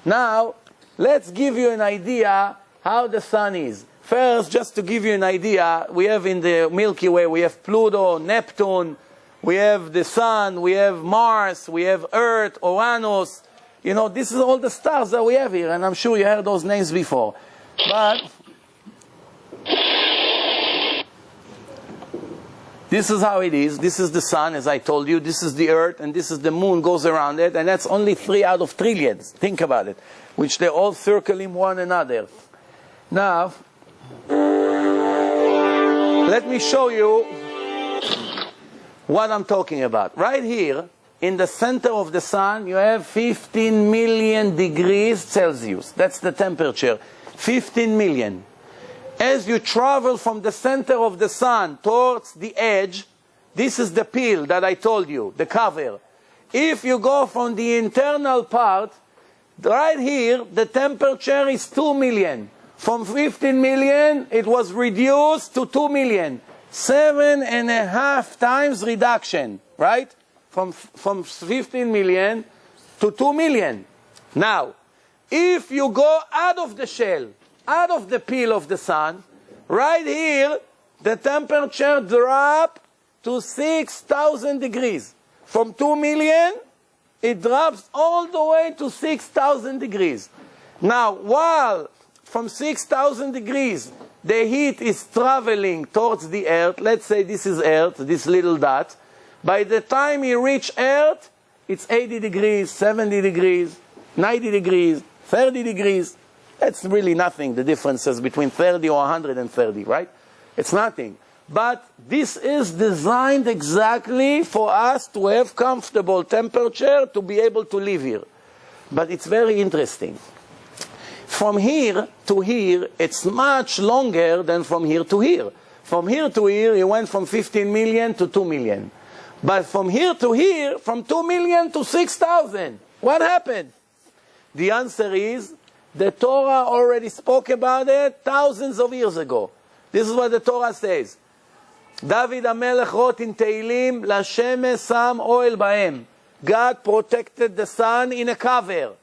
Now, let's give you an idea how the sun is. First, just to give you an idea, we have in the Milky Way, we have Pluto, Neptune, we have the sun, we have Mars, we have Earth, Uranus. You know, this is all the stars that we have here, and I'm sure you heard those names before. But this is how it is. This is the sun, as I told you. This is the earth, and this is the moon goes around it. And that's only 3 out of trillions. Think about it. Which they're all circling one another. Now, let me show you what I'm talking about. Right here, in the center of the sun, you have 15 million degrees Celsius. That's the temperature. 15 million. As you travel from the center of the sun towards the edge, this is the peel that I told you, the cover. If you go from the internal part, right here, the temperature is 2 million. From 15 million, it was reduced to 2 million. 7.5 times reduction, right? From 15 million to 2 million. Now, if you go out of the shell, out of the peel of the sun, right here, the temperature drops to 6,000 degrees. From 2 million, it drops all the way to 6,000 degrees. Now, while from 6,000 degrees, the heat is traveling towards the earth, let's say this is earth, this little dot, by the time you reach earth, it's 80 degrees, 70 degrees, 90 degrees, 30 degrees. That's really nothing, the differences between 30 or 130, right? It's nothing. But this is designed exactly for us to have comfortable temperature to be able to live here. But it's very interesting. From here to here, it's much longer than from here to here. From here to here, it went from 15 million to 2 million. But from here to here, from 2 million to 6,000. What happened? The answer is, the Torah already spoke about it thousands of years ago. This is what the Torah says. David HaMelech wrote in Tehillim, Lashemesh sam oil ba'em. God protected the sun in a cover.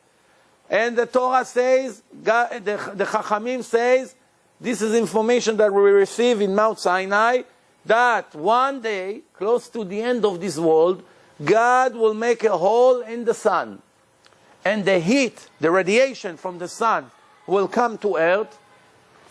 And the Torah says, God, the Chachamim says, this is information that we receive in Mount Sinai, that one day, close to the end of this world, God will make a hole in the sun. And the heat, the radiation from the sun will come to earth,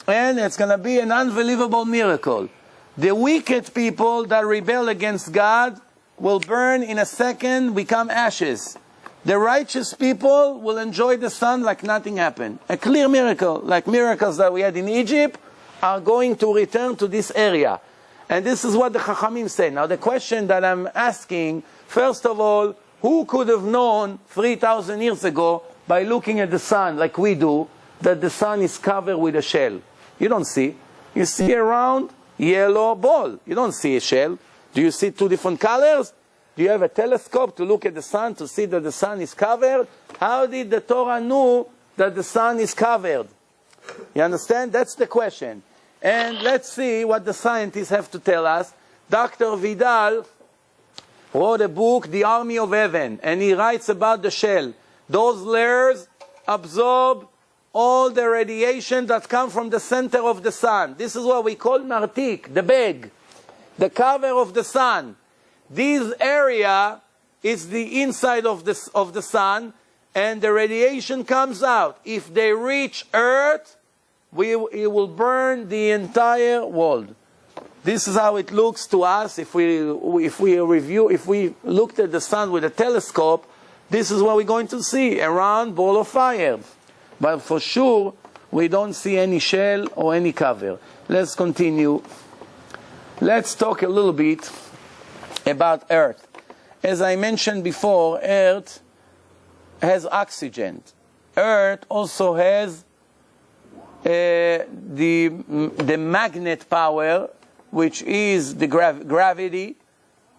and it's going to be an unbelievable miracle. The wicked people that rebel against God will burn in a second, become ashes. The righteous people will enjoy the sun like nothing happened. A clear miracle, like miracles that we had in Egypt, are going to return to this area. And this is what the Chachamim say. Now the question that I'm asking, first of all, who could have known 3,000 years ago, by looking at the sun like we do, that the sun is covered with a shell? You don't see. You see a round yellow ball. You don't see a shell. Do you see two different colors? Do you have a telescope to look at the sun to see that the sun is covered? How did the Torah know that the sun is covered? You understand? That's the question. And let's see what the scientists have to tell us. Dr. Vidal wrote a book, The Army of Heaven, and he writes about the shell. Those layers absorb all the radiation that comes from the center of the sun. This is what we call nartik, the bag, the cover of the sun. This area is the inside of the sun, and the radiation comes out. If they reach Earth, it will burn the entire world. This is how it looks to us. If we looked at the sun with a telescope, this is what we're going to see, a round ball of fire. But for sure, we don't see any shell or any cover. Let's continue. Let's talk a little bit about Earth. As I mentioned before, Earth has oxygen. Earth also has the magnet power, which is the gravity,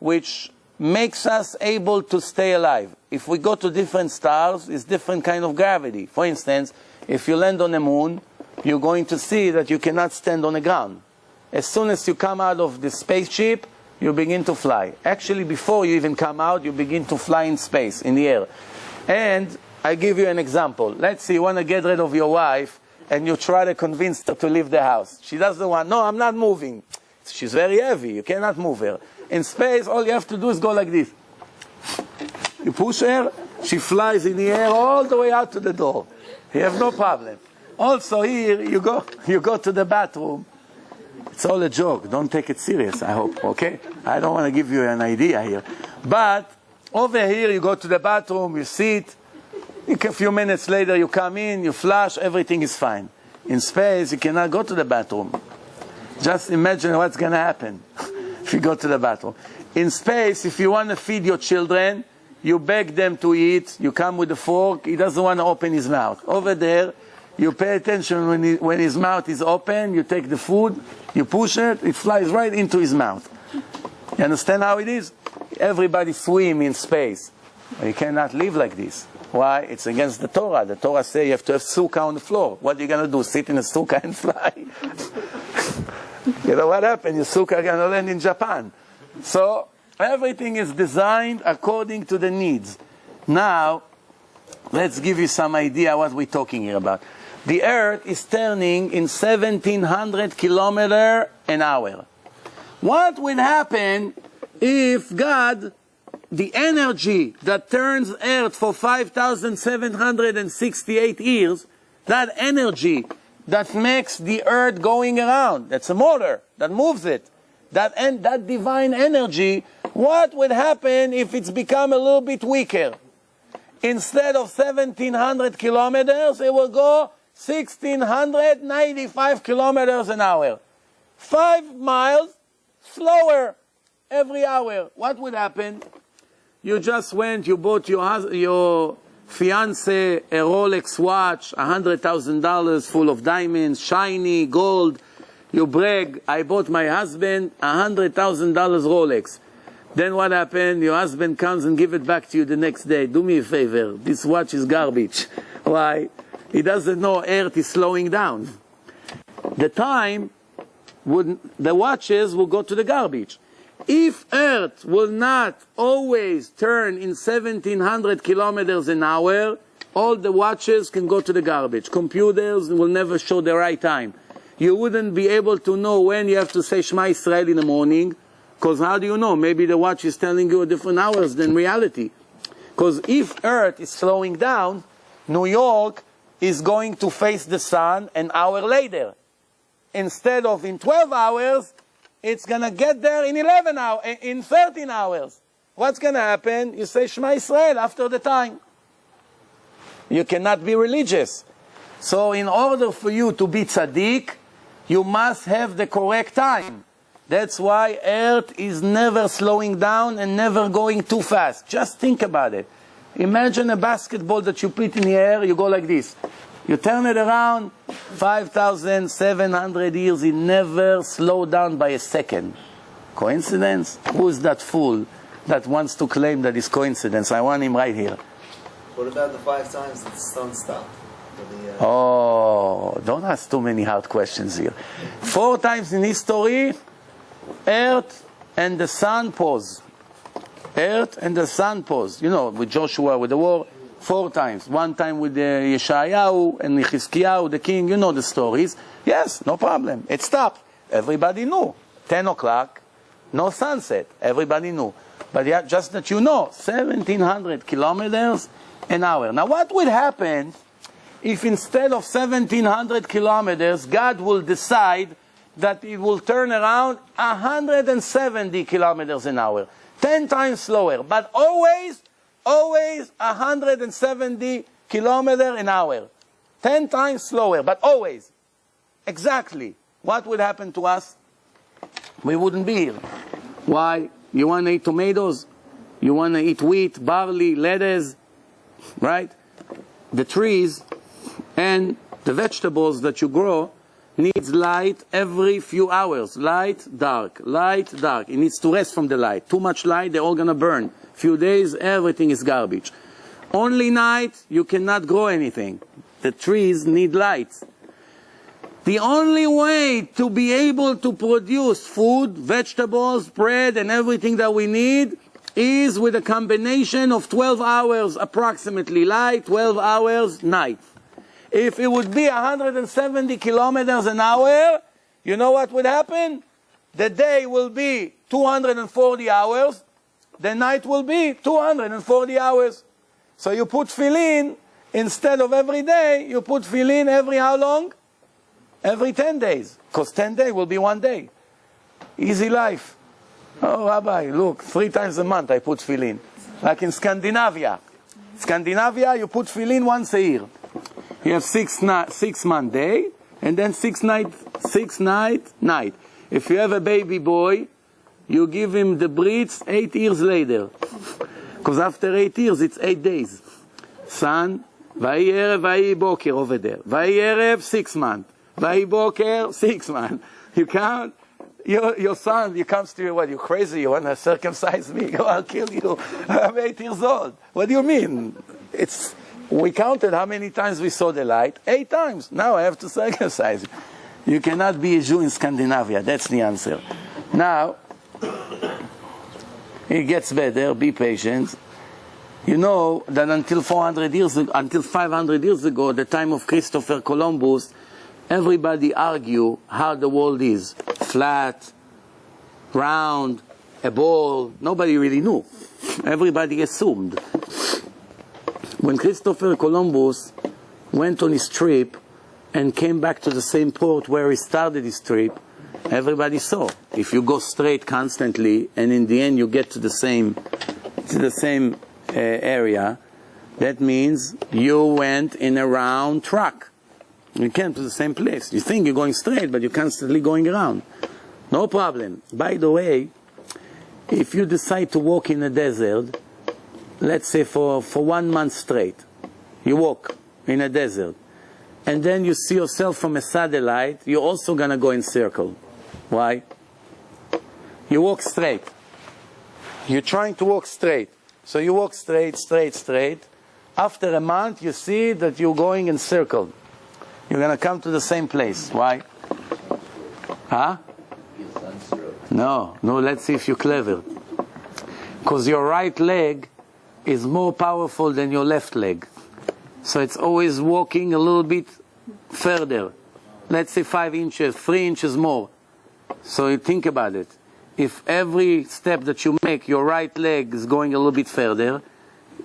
which makes us able to stay alive. If we go to different stars, it's different kind of gravity. For instance, if you land on the moon, you're going to see that you cannot stand on the ground. As soon as you come out of the spaceship, you begin to fly. Actually, before you even come out, you begin to fly in space, in the air. And I give you an example. Let's say you want to get rid of your wife, and you try to convince her to leave the house. She doesn't want, no, I'm not moving. She's very heavy, you cannot move her. In space, all you have to do is go like this. You push her, she flies in the air all the way out to the door. You have no problem. Also here, you go to the bathroom. It's all a joke. Don't take it serious, I hope, okay? I don't want to give you an idea here. But over here, you go to the bathroom, you sit. A few minutes later, you come in, you flush, everything is fine. In space, you cannot go to the bathroom. Just imagine what's going to happen if you go to the bathroom. In space, if you want to feed your children, you beg them to eat, you come with a fork, he doesn't want to open his mouth. Over there, you pay attention when his mouth is open, you take the food, you push it, it flies right into his mouth. You understand how it is? Everybody swim in space. You cannot live like this. Why? It's against the Torah. The Torah says you have to have sukkah on the floor. What are you going to do? Sit in a sukkah and fly? You know what happened? Your sukkah is going to land in Japan. So everything is designed according to the needs. Now, let's give you some idea what we're talking here about. The Earth is turning in 1,700 kilometers an hour. What will happen if God, the energy that turns Earth for 5,768 years, that energy that makes the Earth going around, that's a motor that moves it, that divine energy, what would happen if it's become a little bit weaker? Instead of 1,700 kilometers, it will go 1,695 kilometers an hour. 5 miles slower every hour. What would happen? You just went, you bought your fiance a Rolex watch, $100,000 full of diamonds, shiny, gold. You brag, I bought my husband $100,000 Rolex. Then what happened? Your husband comes and give it back to you the next day. Do me a favor, this watch is garbage. Why? He doesn't know Earth is slowing down. The watches will go to the garbage. If Earth will not always turn in 1700 kilometers an hour, all the watches can go to the garbage. Computers will never show the right time. You wouldn't be able to know when you have to say Shema Israel in the morning, because how do you know? Maybe the watch is telling you different hours than reality. Because if Earth is slowing down, New York is going to face the sun an hour later. Instead of in 12 hours, it's going to get there in 13 hours. What's going to happen? You say Shema Israel after the time. You cannot be religious. So in order for you to be tzaddik, you must have the correct time. That's why Earth is never slowing down and never going too fast. Just think about it. Imagine a basketball that you put in the air, you go like this. You turn it around, 5,700 years, it never slowed down by a second. Coincidence? Who is that fool that wants to claim that it's coincidence? I want him right here. What about the 5 times that the sun stopped? Oh, don't ask too many hard questions here. 4 times in history, Earth and the sun pause. Earth and the sun pause. You know, with Joshua, with the war, 4 times. 1 time with Yeshayahu and Yechizkiyahu, the king. You know the stories. Yes, no problem. It stopped. Everybody knew. 10 o'clock, no sunset. Everybody knew. But yeah, just that you know, 1,700 kilometers an hour. Now what would happen if instead of 1,700 kilometers, God will decide that it will turn around 170 kilometers an hour, 10 times slower, but always 170 kilometers an hour, 10 times slower, but always, exactly. What would happen to us? We wouldn't be here. Why? You want to eat tomatoes? You want to eat wheat, barley, lettuce, right? The trees and the vegetables that you grow needs light every few hours. Light, dark, light, dark. It needs to rest from the light. Too much light, they're all going to burn. Few days, everything is garbage. Only night, you cannot grow anything. The trees need light. The only way to be able to produce food, vegetables, bread, and everything that we need is with a combination of 12 hours approximately light, 12 hours night. If it would be 170 kilometers an hour, you know what would happen? The day will be 240 hours, the night will be 240 hours. So you put tefillin, instead of every day, you put tefillin every how long? Every 10 days. Because 10 days will be 1 day. Easy life. Oh, Rabbi, look, 3 times a month I put tefillin. Like in Scandinavia. Scandinavia, you put tefillin once a year. You have 6-month day, and then 6 night. If you have a baby boy, you give him the britz 8 years later. Because after 8 years, it's 8 days. Son, vayi erev, vayi boker over there. Vayi erev, 6 months. Vayi boker, 6 months. You count, your son, he comes to you, what, you crazy? You want to circumcise me? I'll kill you. I'm 8 years old. What do you mean? We counted how many times we saw the light. 8 times. Now I have to circumcise you. You cannot be a Jew in Scandinavia. That's the answer. Now, it gets better. Be patient. You know that until 500 years ago, the time of Christopher Columbus, everybody argued how the world is. Flat, round, a ball. Nobody really knew. Everybody assumed. When Christopher Columbus went on his trip and came back to the same port where he started his trip, everybody saw. If you go straight constantly and in the end you get to the same area, that means you went in a round track. You came to the same place. You think you're going straight, but you're constantly going around. No problem. By the way, if you decide to walk in a desert, let's say for 1 month straight, you walk in a desert, and then you see yourself from a satellite, you're also going to go in circle. Why? You walk straight. You're trying to walk straight. So you walk straight, straight, straight. After a month, you see that you're going in circle. You're going to come to the same place. Why? Huh? No, let's see if you're clever. Because your right leg is more powerful than your left leg. So it's always walking a little bit further. Let's say 5 inches, 3 inches more. So you think about it. If every step that you make, your right leg is going a little bit further,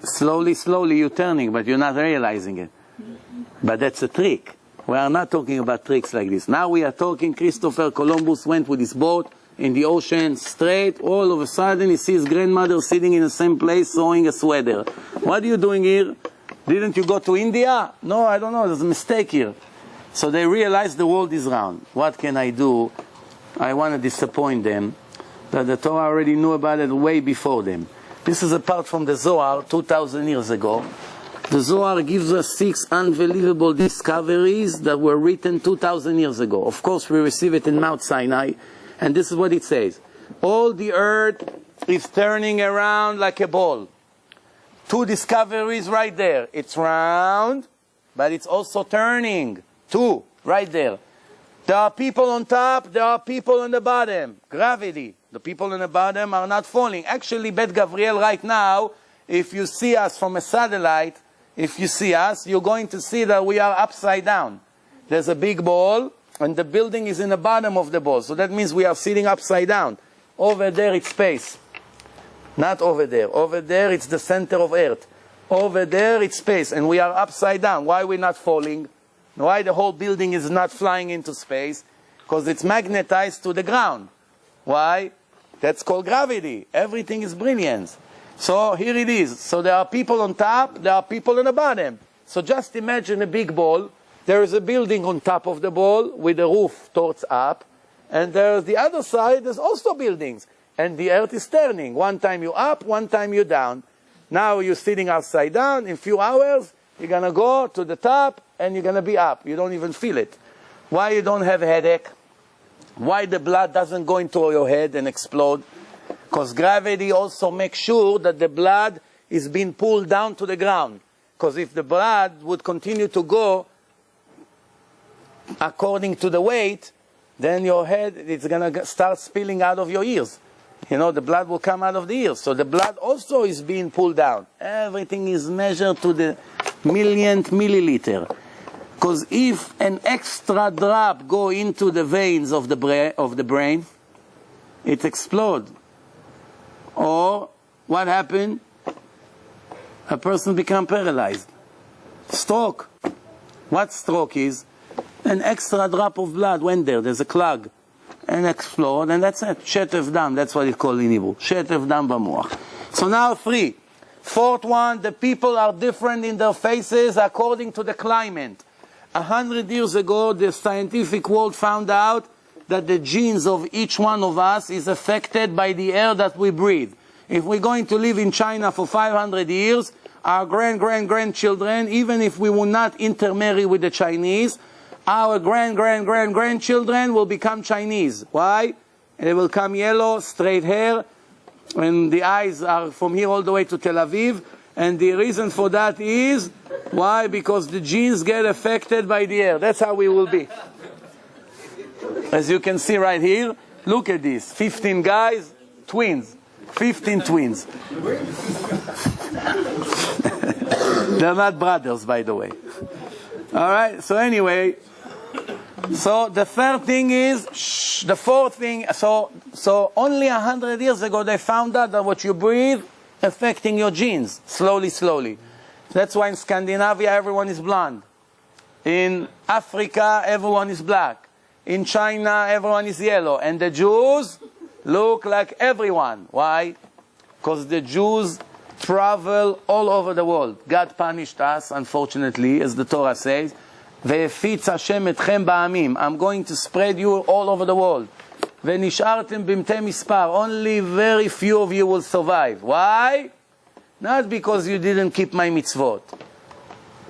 slowly you're turning, but you're not realizing it. But that's a trick. We are not talking about tricks like this. Now we are talking, Christopher Columbus went with his boat in the ocean, straight, all of a sudden he sees grandmother sitting in the same place sewing a sweater. What are you doing here? Didn't you go to India? No, I don't know, there's a mistake here. So they realize the world is round. What can I do? I want to disappoint them that the Torah already knew about it way before them. This is a part from the Zohar 2,000 years ago. The Zohar gives us 6 unbelievable discoveries that were written 2,000 years ago. Of course, we receive it in Mount Sinai, and this is what it says. All the earth is turning around like a ball. 2 discoveries right there. It's round, but it's also turning. 2, right there. There are people on top, there are people on the bottom. Gravity. The people on the bottom are not falling. Actually, Bet Gabriel right now, if you see us from a satellite, if you see us, you're going to see that we are upside down. There's a big ball, and the building is in the bottom of the ball. So that means we are sitting upside down. Over there, it's space. Not over there. Over there, it's the center of Earth. Over there, it's space, and we are upside down. Why are we not falling? Why the whole building is not flying into space? Because it's magnetized to the ground. Why? That's called gravity. Everything is brilliance. So here it is. So there are people on top, there are people on the bottom. So just imagine a big ball. There is a building on top of the ball with a roof towards up. And there's the other side, there's also buildings. And the earth is turning. One time you're up, one time you're down. Now you're sitting upside down. In a few hours, you're going to go to the top and you're going to be up. You don't even feel it. Why you don't have a headache? Why the blood doesn't go into your head and explode? Because gravity also makes sure that the blood is being pulled down to the ground. Because if the blood would continue to go according to the weight, then your head is going to start spilling out of your ears. You know, the blood will come out of the ears. So the blood also is being pulled down. Everything is measured to the millionth milliliter. Because if an extra drop go into the veins of the brain, it explodes. Or what happened? A person become paralyzed. Stroke. What stroke is? An extra drop of blood went there. There's a clog. And explode, and that's it. Shetef dam, that's what it's called in Hebrew. Shetef dam b'moach. So now 3. 4th one, the people are different in their faces according to the climate. 100 years ago, the scientific world found out that the genes of each one of us is affected by the air that we breathe. If we're going to live in China for 500 years, our grandchildren, even if we will not intermarry with the Chinese, our grandchildren will become Chinese. Why? They will come yellow, straight hair, and the eyes are from here all the way to Tel Aviv. And the reason for that is, why? Because the genes get affected by the air. That's how we will be. As you can see right here, look at this. 15 guys, twins. 15 twins. They're not brothers, by the way. All right, so anyway, so the 3rd thing is, the 4th thing, so only 100 years ago they found out that what you breathe affecting your genes, slowly. That's why in Scandinavia everyone is blonde. In Africa everyone is black. In China everyone is yellow. And the Jews look like everyone. Why? Because the Jews travel all over the world. God punished us, unfortunately, as the Torah says. I'm going to spread you all over the world. ונשארתם במתי מספר. Only very few of you will survive. Why? Not because you didn't keep my mitzvot.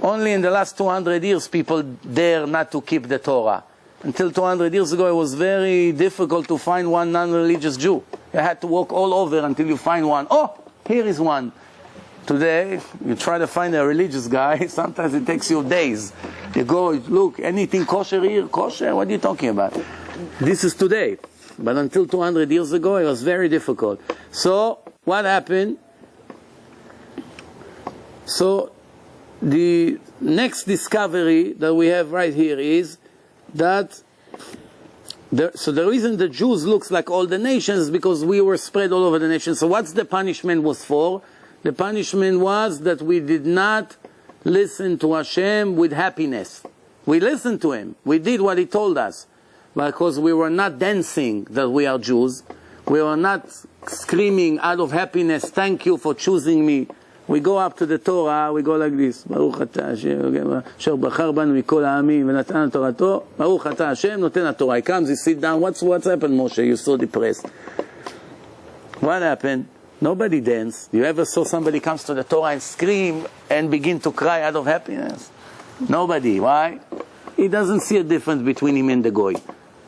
Only in the last 200 years people dare not to keep the Torah. Until 200 years ago it was very difficult to find one non-religious Jew. You had to walk all over until you find one. Oh, here is one. Today, you try to find a religious guy, sometimes it takes you days. You go, look, anything kosher here? Kosher? What are you talking about? This is today. But until 200 years ago, it was very difficult. So, what happened? So, the next discovery that we have right here is that so the reason the Jews looks like all the nations is because we were spread all over the nations. So what's the punishment was for? The punishment was that we did not listen to Hashem with happiness. We listened to Him. We did what He told us. Because we were not dancing that we are Jews. We were not screaming out of happiness, thank you for choosing me. We go up to the Torah, we go like this. Baruch atah Hashem, אשר בחר בנו מכל העמים ונתן תורתו. Baruch atah Hashem, נותן התורה. He comes, he sit down. What's happened, Moshe? You're so depressed. What happened? Nobody danced. You ever saw somebody comes to the Torah and scream and begin to cry out of happiness? Nobody. Why? He doesn't see a difference between him and the goy.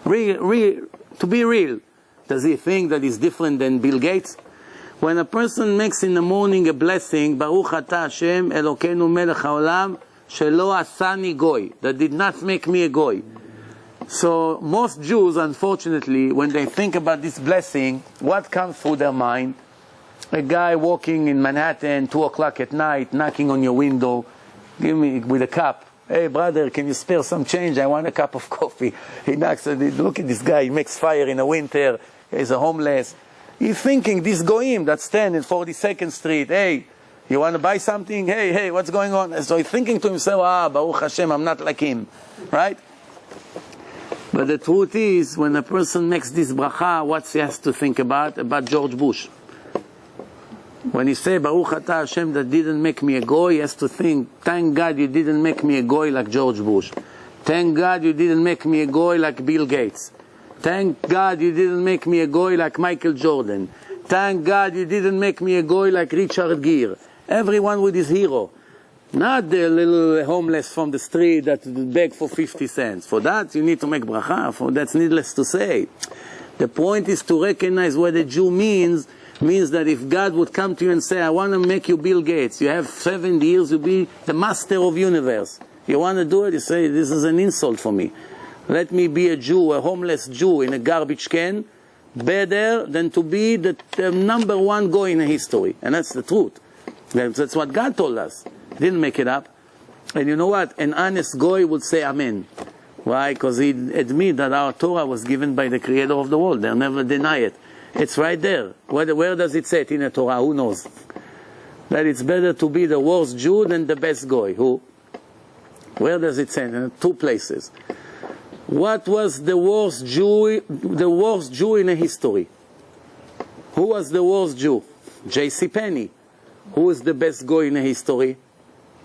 To be real, does he think that he's different than Bill Gates? When a person makes in the morning a blessing, Baruch atah Hashem Elokeinu melech haolam shelo asani goy, that did not make me a goy. So most Jews, unfortunately, when they think about this blessing, what comes through their mind? A guy walking in Manhattan, 2 o'clock at night, knocking on your window, give me with a cup. Hey brother, can you spare some change? I want a cup of coffee. He knocks and look at this guy, he makes fire in the winter, he's a homeless. He's thinking, this goyim that stand in 42nd Street, hey, you want to buy something? Hey, what's going on? So he's thinking to himself, Baruch Hashem, I'm not like him. Right? But the truth is, when a person makes this bracha, what he has to think about? About George Bush. When he say Baruch atah Hashem that didn't make me a goy, he has to think, thank God you didn't make me a goy like George Bush. Thank God you didn't make me a goy like Bill Gates. Thank God you didn't make me a goy like Michael Jordan. Thank God you didn't make me a goy like Richard Gere. Everyone with his hero. Not the little homeless from the street that beg for 50 cents. For that you need to make bracha. For that's needless to say. The point is to recognize what a Jew means that if God would come to you and say, I want to make you Bill Gates, you have 7 years, you'll be the master of universe. You want to do it? You say, this is an insult for me. Let me be a Jew, a homeless Jew in a garbage can, better than to be the number one goy in history. And that's the truth. That's what God told us. He didn't make it up. And you know what? An honest goy would say amen. Why? Because he admit that our Torah was given by the Creator of the world. They'll never deny it. It's right there. Where does it say it in the Torah? Who knows? That it's better to be the worst Jew than the best goy. Who? Where does it say? In 2 places. What was the worst Jew in the history? Who was the worst Jew? J.C. Penney. Who was the best goy in the history?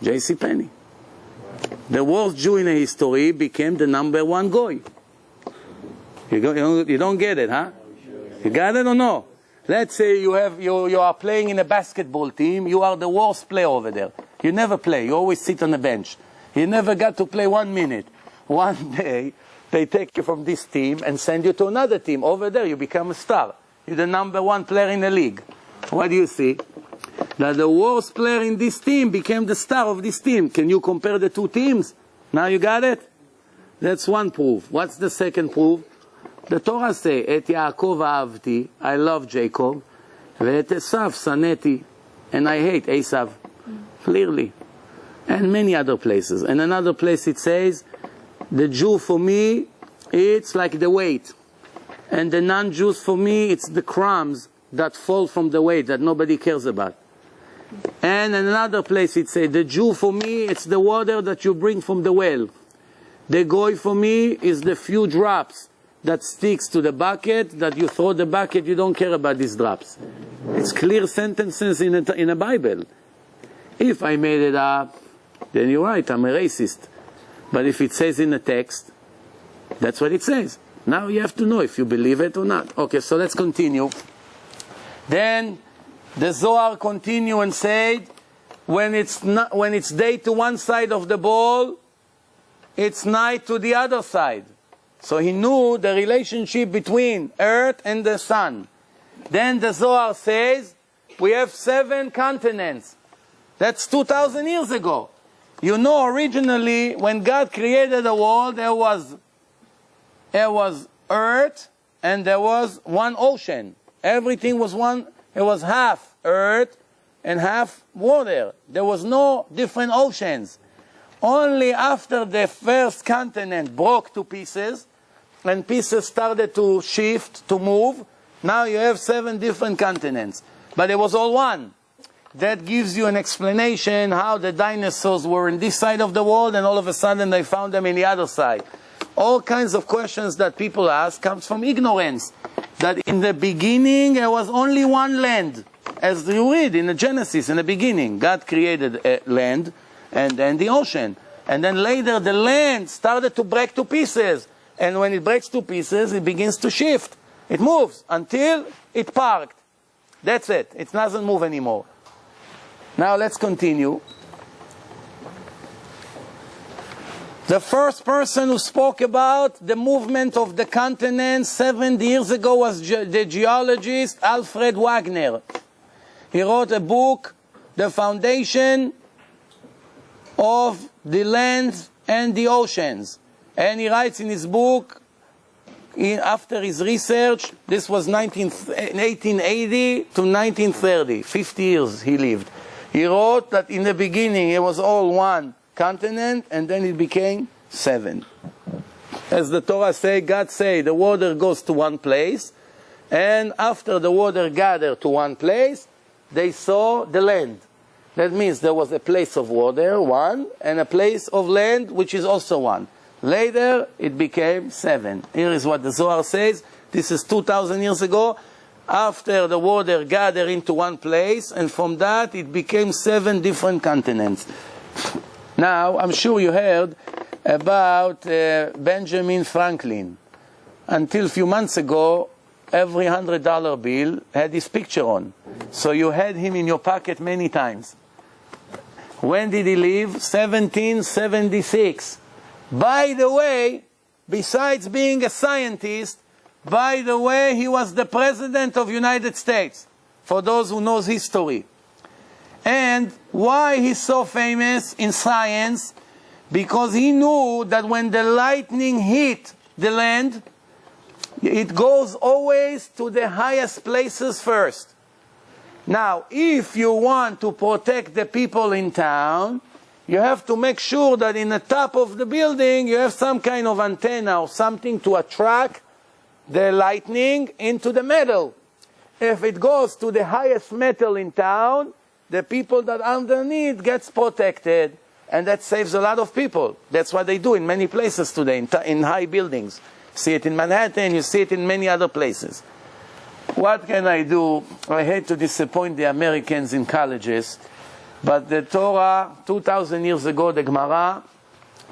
J.C. Penney. The worst Jew in the history became the number 1 goy. You don't get it, huh? You got it or no? Let's say you are playing in a basketball team. You are the worst player over there. You never play. You always sit on the bench. You never got to play 1 minute. One day, they take you from this team and send you to another team. Over there, you become a star. You're the number 1 player in the league. What do you see? That the worst player in this team became the star of this team. Can you compare the 2 teams? Now you got it? That's one proof. What's the second proof? The Torah say, Et Yaakov ahavti, I love Jacob, ve'et Esav saneti, and I hate Esav. Clearly. And many other places. And another place it says, the Jew for me, it's like the weight. And the non-Jews for me, it's the crumbs that fall from the weight that nobody cares about. And in another place it says, the Jew for me, it's the water that you bring from the well. The goy for me is the few drops that sticks to the bucket, that you throw the bucket, you don't care about these drops. It's clear sentences in a Bible. If I made it up, then you're right, I'm a racist. But if it says in the text, that's what it says. Now you have to know if you believe it or not. Okay, so let's continue. Then the Zohar continue and said, when it's day to one side of the ball, it's night to the other side. So he knew the relationship between earth and the sun. Then the Zohar says, we have 7 continents. That's 2,000 years ago. You know, originally, when God created the world, there was earth and there was one ocean. Everything was one, it was half earth and half water. There was no different oceans. Only after the first continent broke to pieces, and pieces started to shift, to move, now you have 7 different continents. But it was all one. That gives you an explanation how the dinosaurs were in this side of the world and all of a sudden they found them in the other side. All kinds of questions that people ask comes from ignorance. That in the beginning there was only one land. As you read in the Genesis, in the beginning, God created a land and then the ocean. And then later the land started to break to pieces. And when it breaks to pieces, it begins to shift. It moves until it parked. That's it. It doesn't move anymore. Now let's continue. The first person who spoke about the movement of the continent 7 years ago was the geologist Alfred Wagner. He wrote a book, The Foundation of the Land and the Oceans. And he writes in his book, after his research, this was 1880 to 1930, 50 years he lived. He wrote that in the beginning it was all one continent and then it became 7. As the Torah say, God say the water goes to one place, and after the water gathered to one place, they saw the land. That means there was a place of water, one, and a place of land, which is also one. Later, it became 7. Here is what the Zohar says. This is 2,000 years ago. After the water gathered into one place, and from that, it became 7 different continents. Now, I'm sure you heard about Benjamin Franklin. Until a few months ago, every $100 bill had his picture on. So you had him in your pocket many times. When did he live? 1776. By the way, besides being a scientist, by the way, he was the president of the United States, for those who knows history. And why he's so famous in science? Because he knew that when the lightning hit the land, it goes always to the highest places first. Now, if you want to protect the people in town, you have to make sure that in the top of the building you have some kind of antenna or something to attract the lightning into the metal. If it goes to the highest metal in town, the people that underneath gets protected, and that saves a lot of people. That's what they do in many places today, in high buildings. You see it in Manhattan, you see it in many other places. What can I do? I hate to disappoint the Americans in colleges, but the Torah, 2,000 years ago, the Gemara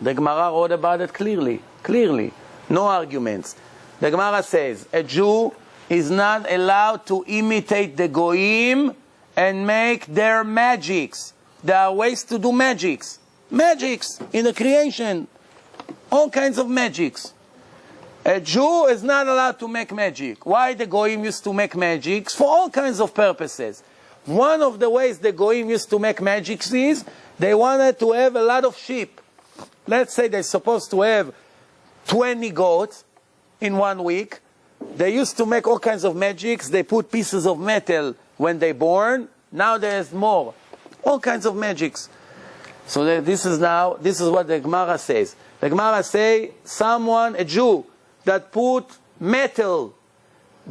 wrote about it clearly, no arguments. The Gemara says, a Jew is not allowed to imitate the Goyim and make their magics. There are ways to do magics. Magics in the creation. All kinds of magics. A Jew is not allowed to make magic. Why the Goyim used to make magics? For all kinds of purposes. One of the ways the Goyim used to make magics is they wanted to have a lot of sheep. Let's say they're supposed to have 20 goats in 1 week. They used to make all kinds of magics. They put pieces of metal when they born. Now there's more. All kinds of magics. So this is what the Gemara says. The Gemara say, a Jew that put metal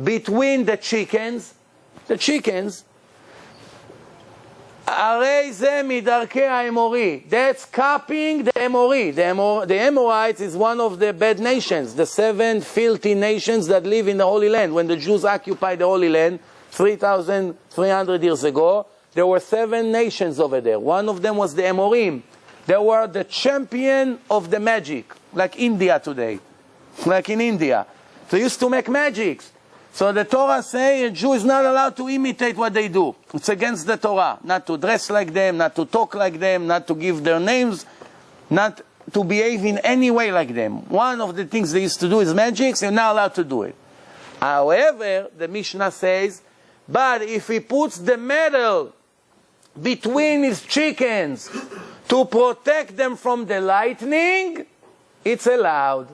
between the chickens, that's copying the Emori. The Amorites is one of the bad nations, the 7 filthy nations that live in the Holy Land. When the Jews occupied the Holy Land 3,300 years ago, there were 7 nations over there. One of them was the Amorim. They were the champion of the magic, like India today. Like in India. They used to make magics. So the Torah say a Jew is not allowed to imitate what they do. It's against the Torah. Not to dress like them, not to talk like them, not to give their names, not to behave in any way like them. One of the things they used to do is magics. You're not allowed to do it. However, the Mishnah says, but if he puts the metal between his chickens to protect them from the lightning, it's allowed.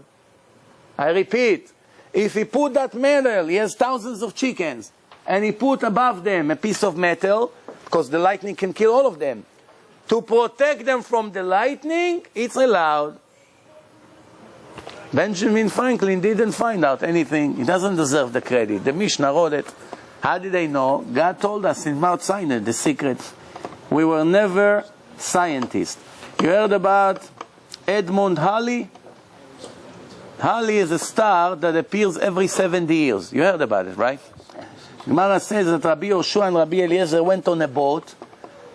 I repeat, if he put that metal, he has thousands of chickens, and he put above them a piece of metal, because the lightning can kill all of them, to protect them from the lightning, it's allowed. Benjamin Franklin didn't find out anything. He doesn't deserve the credit. The Mishnah wrote it. How did they know? God told us in Mount Sinai the secret. We were never scientists. You heard about Edmund Halley? Halley is a star that appears every 70 years. You heard about it, right? Gemara says that Rabbi Yoshua and Rabbi Eliezer went on a boat,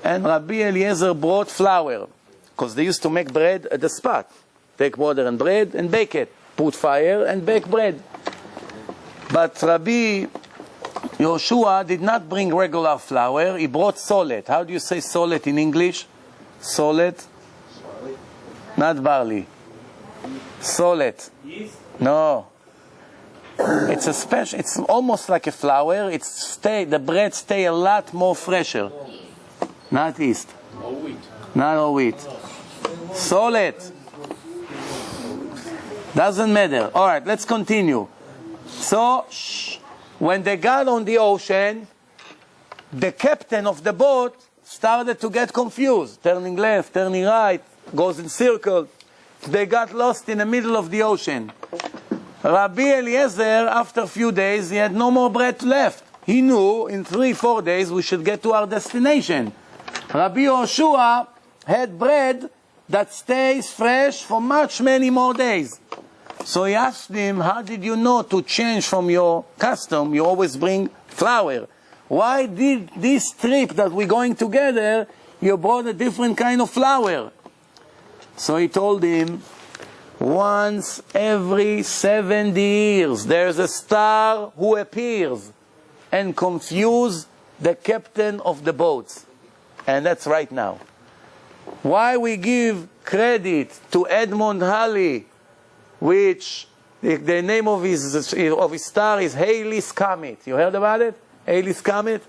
and Rabbi Eliezer brought flour, because they used to make bread at the spot. Take water and bread and bake it. Put fire and bake bread. But Rabbi Yoshua did not bring regular flour. He brought solet. How do you say solet in English? Solet? Barley. Not barley. Solet. Yeast? No. It's a special. It's almost like a flour. The bread stay a lot more fresher. Not yeast. Or wheat. Not all wheat. Solet. Doesn't matter. All right, let's continue. So, when they got on the ocean, the captain of the boat started to get confused. Turning left, turning right, goes in circles. They got lost in the middle of the ocean. Rabbi Eliezer, after a few days, he had no more bread left. He knew in 3-4 days we should get to our destination. Rabbi Yoshua had bread that stays fresh for many more days. So he asked him, how did you know to change from your custom? You always bring flour. Why did this trip that we're going together, you brought a different kind of flour? So he told him, once every 70 years, there's a star who appears and confuse the captain of the boats. And that's right now. Why we give credit to Edmund Halley, which the name of his star is Halley's Comet. You heard about it? Halley's Comet?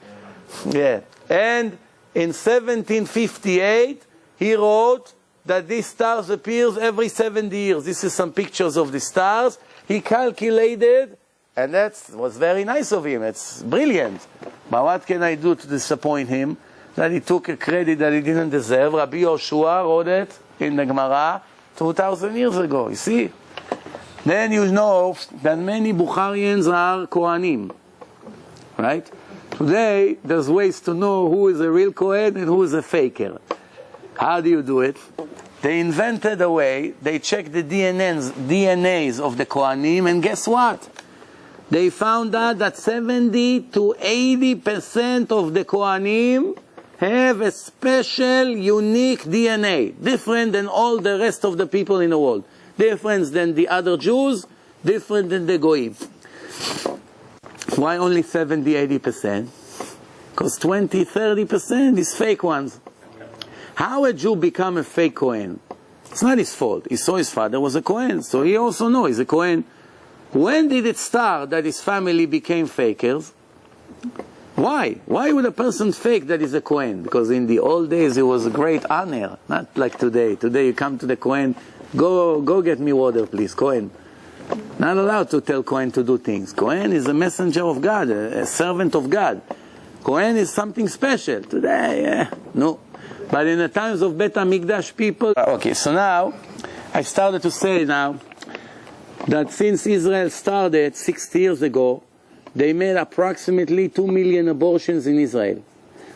Yeah. And in 1758, he wrote that these stars appears every 70 years. This is some pictures of the stars. He calculated, and that was very nice of him. It's brilliant. But what can I do to disappoint him? That he took a credit that he didn't deserve. Rabbi Yoshua wrote it in the Gemara 2,000 years ago. You see? Then you know that many Bukharians are Kohanim. Right? Today, there's ways to know who is a real Kohen and who is a faker. How do you do it? They invented a way, they checked the DNAs of the Kohanim, and guess what? They found out that 70 to 80% of the Kohanim have a special, unique DNA, different than all the rest of the people in the world. Different than the other Jews, different than the Goyim. Why only 70-80%? Because 20-30% is fake ones. How a Jew become a fake Kohen? It's not his fault. He saw his father was a Kohen, so he also knows he's a Kohen. When did it start that his family became fakers? Why? Why would a person fake that he's a Kohen? Because in the old days it was a great honor, not like today. Today you come to the Kohen, go get me water please, Kohen. Not allowed to tell Kohen to do things. Kohen is a messenger of God, a servant of God. Kohen is something special. Today, no. But in the times of Bet HaMikdash people... Okay, so now, I started to say now, that since Israel started 60 years ago, they made approximately 2 million abortions in Israel.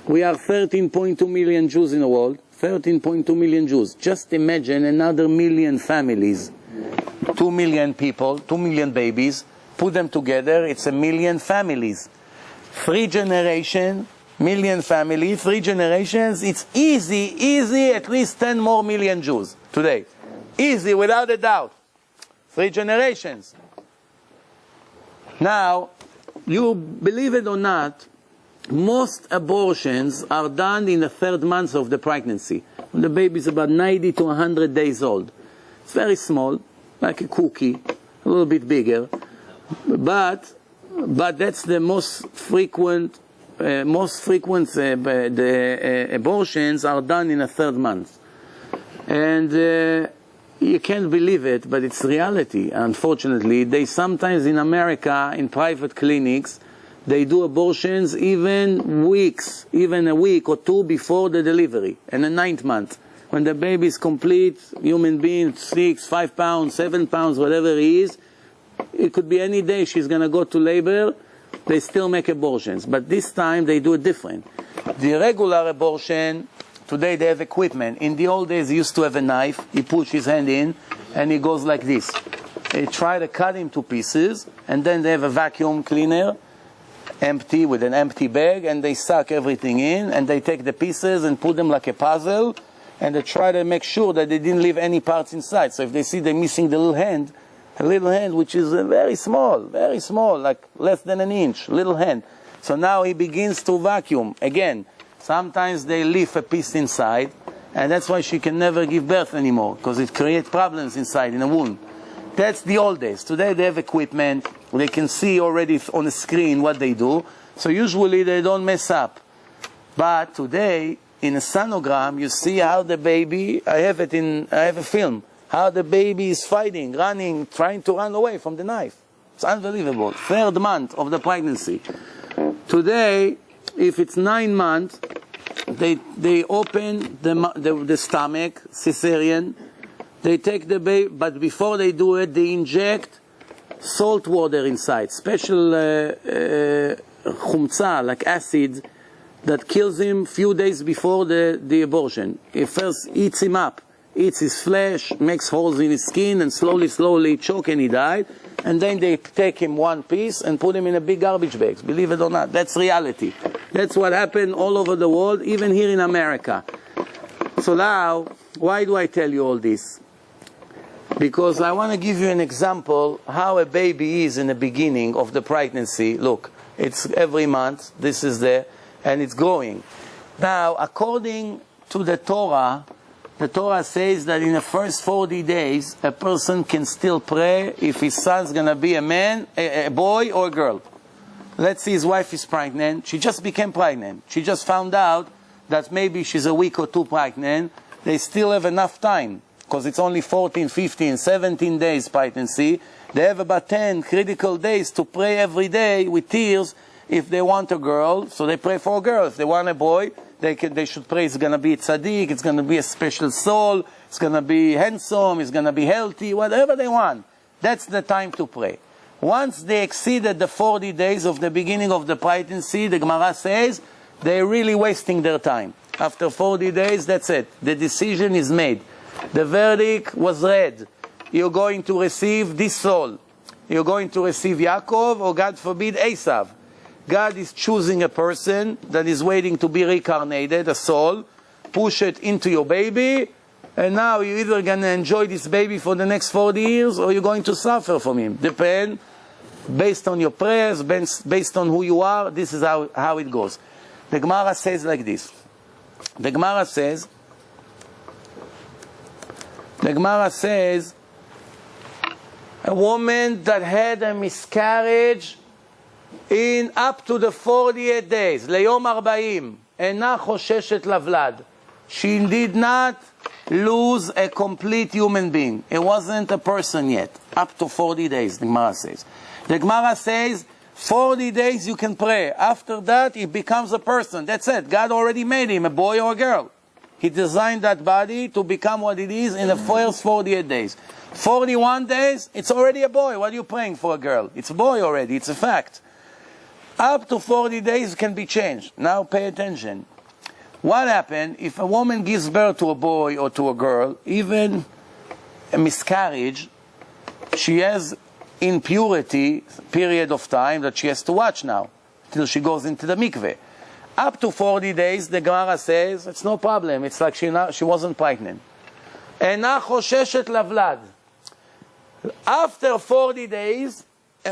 We are 13.2 million Jews in the world. 13.2 million Jews. Just imagine another million families. 2 million people, 2 million babies. Put them together, it's 1 million families. 3 generations, million family, 3 generations, it's easy, at least 10 more million Jews today. Easy, without a doubt. 3 generations. Now, you believe it or not, most abortions are done in the 3rd month of the pregnancy, when the baby is about 90 to 100 days old. It's very small, like a cookie, a little bit bigger, but that's the most frequent. The abortions are done in the 3rd month, and you can't believe it, but it's reality. Unfortunately, they sometimes in America, in private clinics, they do abortions even a week or two before the delivery, in the 9th month, when the baby is complete, human being, 6, 5 pounds, 7 pounds, whatever he is. It could be any day she's going to go to labor. They still make abortions, but this time they do it different. The regular abortion, today they have equipment. In the old days, he used to have a knife. He puts his hand in, and he goes like this. They try to cut him to pieces, and then they have a vacuum cleaner, empty, with an empty bag, and they suck everything in, and they take the pieces and put them like a puzzle, and they try to make sure that they didn't leave any parts inside. So if they see they're missing the little hand, a little hand which is very small, like less than an inch, little hand. So now he begins to vacuum. Again, sometimes they leave a piece inside, and that's why she can never give birth anymore, because it creates problems inside in the womb. That's the old days. Today they have equipment. They can see already on the screen what they do. So usually they don't mess up. But today, in a sonogram, you see how the baby, I have a film, how the baby is fighting, running, trying to run away from the knife. It's unbelievable. 3rd month of the pregnancy. Today, if it's 9 months, they open the stomach, cesarean. They take the baby, but before they do it, they inject salt water inside, special chumtza, like acid, that kills him few days before the abortion. It first eats him up, eats his flesh, makes holes in his skin, and slowly choke, and he died. And then they take him one piece and put him in a big garbage bag. Believe it or not, that's reality. That's what happened all over the world, even here in America. So now, why do I tell you all this? Because I want to give you an example how a baby is in the beginning of the pregnancy. Look, it's every month, this is there, and it's growing. Now, according to the Torah says that in the first 40 days, a person can still pray if his son's going to be a man, a boy or a girl. Let's see, his wife is pregnant. She just became pregnant. She just found out that maybe she's a week or two pregnant. They still have enough time, because it's only 14, 15, 17 days pregnancy. They have about 10 critical days to pray every day with tears if they want a girl, so they pray for a girl. If they want a boy, they should pray it's going to be a tzaddik, it's going to be a special soul, it's going to be handsome, it's going to be healthy, whatever they want. That's the time to pray. Once they exceeded the 40 days of the beginning of the pregnancy, the Gemara says, they're really wasting their time. After 40 days, that's it. The decision is made. The verdict was read. You're going to receive this soul. You're going to receive Yaakov, or God forbid, Esav. God is choosing a person that is waiting to be reincarnated, a soul, push it into your baby, and now you're either going to enjoy this baby for the next 40 years, or you're going to suffer from him. Depend, based on your prayers, based on who you are, this is how it goes. The Gemara says like this. The Gemara says, a woman that had a miscarriage in up to the 48 days, ליום 40, אינה חוששת לוולד. She did not lose a complete human being. It wasn't a person yet. Up to 40 days, the Gemara says. The Gemara says, 40 days you can pray. After that, it becomes a person. That's it. God already made him a boy or a girl. He designed that body to become what it is in the first 48 days. 41 days, it's already a boy. What are you praying for a girl? It's a boy already. It's a fact. Up to 40 days can be changed. Now pay attention. What happens if a woman gives birth to a boy or to a girl, even a miscarriage, she has impurity period of time that she has to watch now till she goes into the mikveh. Up to 40 days, the Gemara says, it's no problem. It's like she wasn't pregnant. אינה חוששת לוולד. After 40 days,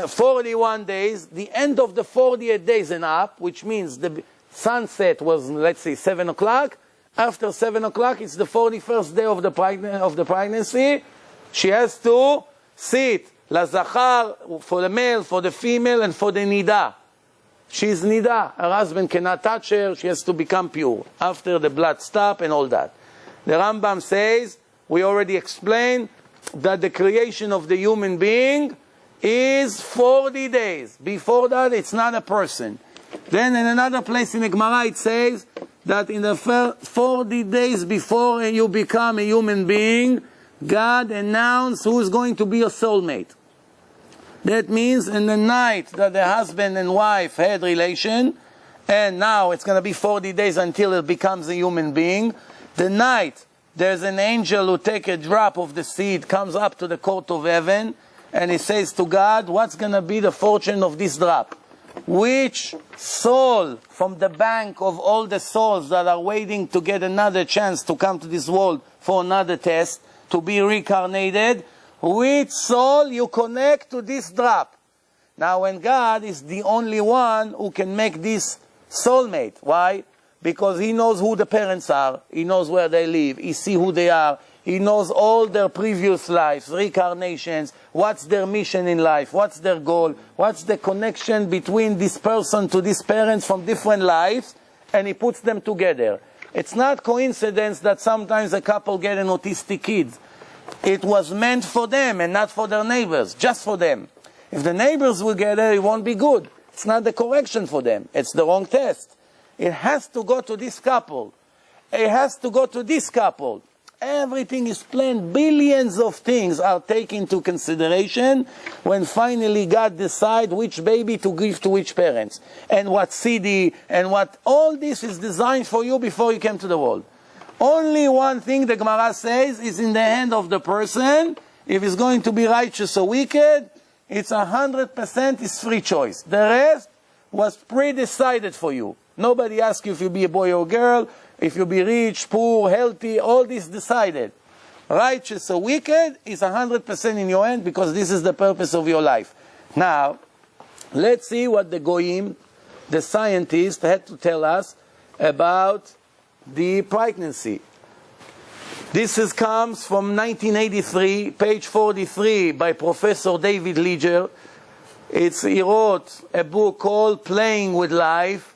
41 days, the end of the 40th days and up, which means the sunset was, let's say, 7 o'clock. After 7 o'clock, it's the 41st day of the pregnancy. She has to sit, la zachar, for the male, for the female, and for the nida. She's nida. Her husband cannot touch her. She has to become pure after the blood stop and all that. The Rambam says, we already explained, that the creation of the human being is 40 days. Before that, it's not a person. Then in another place in the Gemara, it says that in the 40 days before you become a human being, God announced who is going to be your soulmate. That means in the night that the husband and wife had relation, and now it's going to be 40 days until it becomes a human being, the night there's an angel who takes a drop of the seed, comes up to the court of heaven, and he says to God, what's going to be the fortune of this drop? Which soul from the bank of all the souls that are waiting to get another chance to come to this world for another test, to be reincarnated, which soul you connect to this drop? Now when God is the only one who can make this soulmate. Why? Because He knows who the parents are, He knows where they live, He sees who they are, He knows all their previous lives, reincarnations, what's their mission in life, what's their goal, what's the connection between this person to these parents from different lives, and He puts them together. It's not coincidence that sometimes a couple get an autistic kid. It was meant for them and not for their neighbors, just for them. If the neighbors will get it, it won't be good. It's not the correction for them. It's the wrong test. It has to go to this couple. It has to go to this couple. Everything is planned. Billions of things are taken into consideration when finally God decides which baby to give to which parents. And what CD, and what all this is designed for you before you came to the world. Only one thing the Gemara says is in the hand of the person. If he's going to be righteous or wicked, it's 100% his free choice. The rest was pre-decided for you. Nobody asks you if you be a boy or girl, if you be rich, poor, healthy, all this decided. Righteous or wicked is 100% in your hand because this is the purpose of your life. Now, let's see what the Goyim, the scientists, had to tell us about the pregnancy. This comes from 1983, page 43, by Professor David Leger. He wrote a book called Playing with Life.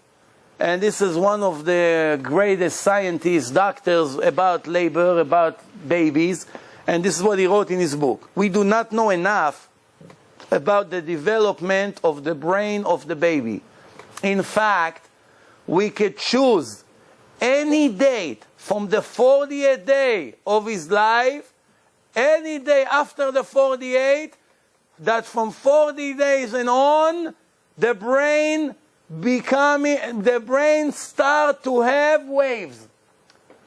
And this is one of the greatest scientists, doctors about labor, about babies. And this is what he wrote in his book. We do not know enough about the development of the brain of the baby. In fact, we could choose any date from the 40th day of his life, any day after the 48, that from 40 days and on, the brain start to have waves.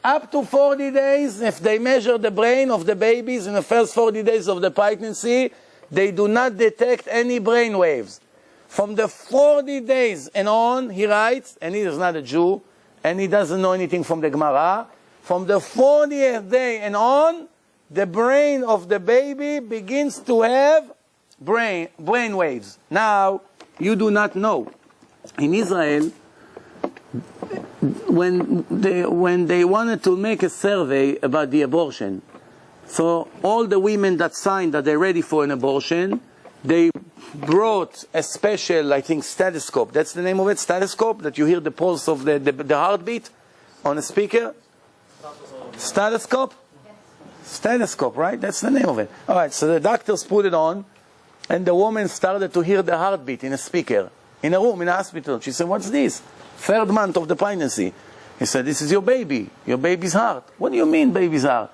Up to 40 days, if they measure the brain of the babies in the first 40 days of the pregnancy, they do not detect any brain waves. From the 40 days and on, he writes, and he is not a Jew, and he doesn't know anything from the Gemara, from the 40th day and on, the brain of the baby begins to have brain waves. Now, you do not know. In Israel, when they wanted to make a survey about the abortion, so all the women that signed that they're ready for an abortion, they brought a special, I think, stethoscope. That's the name of it, stethoscope, that you hear the pulse of the heartbeat on a speaker. Stethoscope? Stethoscope, right? That's the name of it. All right, so the doctors put it on, and the woman started to hear the heartbeat in a speaker. In a room, in a hospital. She said, what's this? 3rd month of the pregnancy. He said, this is your baby. Your baby's heart. What do you mean, baby's heart?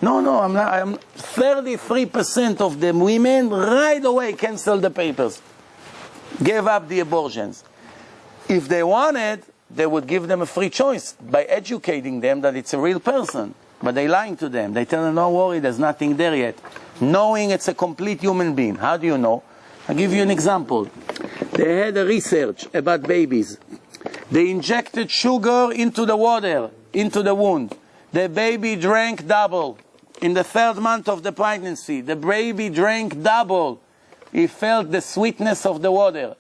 No, I'm not. 33% of the women right away canceled the papers. Gave up the abortions. If they wanted, they would give them a free choice by educating them that it's a real person. But they're lying to them. They tell them, don't worry, there's nothing there yet. Knowing it's a complete human being. How do you know? I'll give you an example. They had a research about babies. They injected sugar into the water, into the wound. The baby drank double. In the 3rd month of the pregnancy, the baby drank double. He felt the sweetness of the water.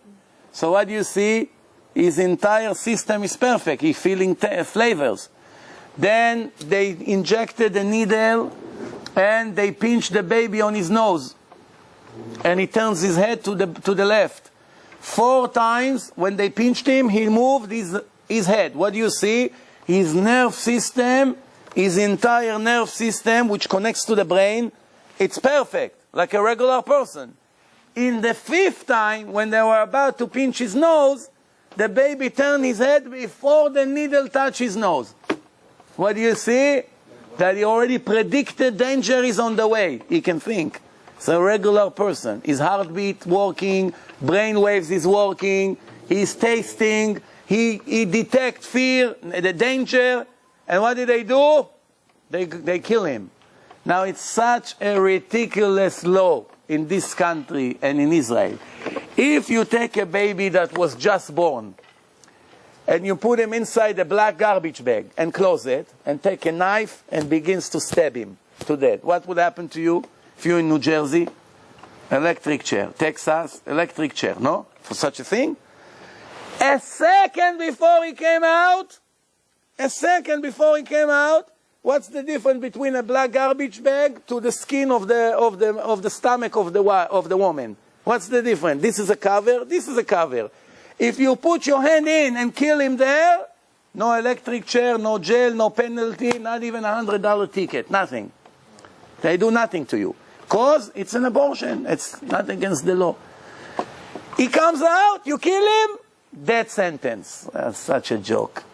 So what you see, his entire system is perfect. He's feeling flavors. Then they injected a needle and they pinched the baby on his nose. And he turns his head to the left. 4 times when they pinched him, he moved his head. What do you see? His nerve system, his entire nerve system, which connects to the brain, it's perfect, like a regular person. In the 5th time, when they were about to pinch his nose, the baby turned his head before the needle touched his nose. What do you see? That he already predicted danger is on the way. He can think. It's a regular person. His heartbeat working, brain waves is working, he's tasting, he detects fear, the danger, and what do? They kill him. Now it's such a ridiculous law in this country and in Israel. If you take a baby that was just born and you put him inside a black garbage bag and close it and take a knife and begins to stab him to death, what would happen to you? If you're in New Jersey, electric chair. Texas, electric chair. No? For such a thing? A second before he came out, what's the difference between a black garbage bag to the skin of the stomach of the woman? What's the difference? This is a cover, this is a cover. If you put your hand in and kill him there, no electric chair, no jail, no penalty, not even $100 ticket, nothing. They do nothing to you. Because it's an abortion. It's not against the law. He comes out, you kill him, death sentence. That's such a joke.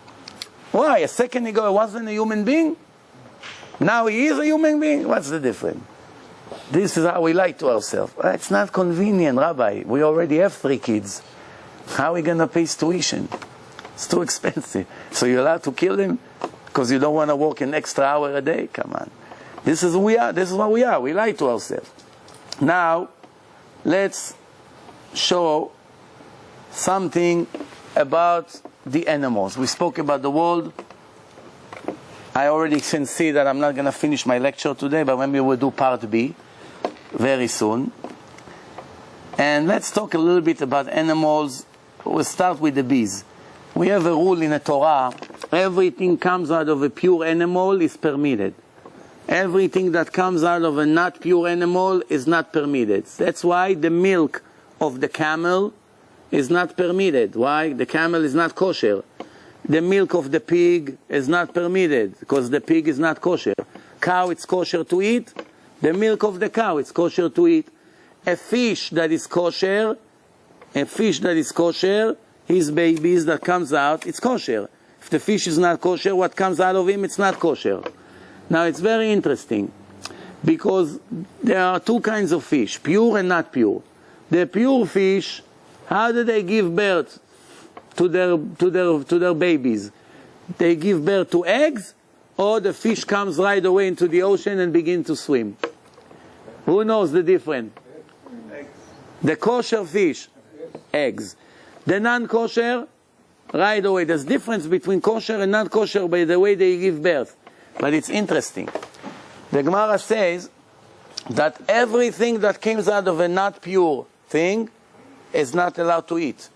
Why? A second ago he wasn't a human being? Now he is a human being? What's the difference? This is how we lie to ourselves. It's not convenient, Rabbi. We already have 3 kids. How are we going to pay his tuition? It's too expensive. So you're allowed to kill him because you don't want to work an extra hour a day? Come on. This is who we are. This is what we are. We lie to ourselves. Now, let's show something about the animals. We spoke about the world. I already can see that I'm not going to finish my lecture today, but maybe we'll do part B very soon. And let's talk a little bit about animals. We'll start with the bees. We have a rule in the Torah. Everything comes out of a pure animal is permitted. Everything that comes out of a not pure animal is not permitted. That's why the milk of the camel is not permitted. Why? The camel is not kosher. The milk of the pig is not permitted because the pig is not kosher. Cow, it's kosher to eat. The milk of the cow, it's kosher to eat. A fish that is kosher, his babies that comes out, it's kosher. If the fish is not kosher, what comes out of him, it's not kosher. Now it's very interesting because there are 2 kinds of fish, pure and not pure. The pure fish, how do they give birth to their babies? They give birth to eggs, or the fish comes right away into the ocean and begin to swim? Who knows the difference? Eggs. The kosher fish, eggs. The non-kosher, right away. There's difference between kosher and non-kosher by the way they give birth. But it's interesting. The Gemara says that everything that comes out of a not pure thing is not allowed to eat.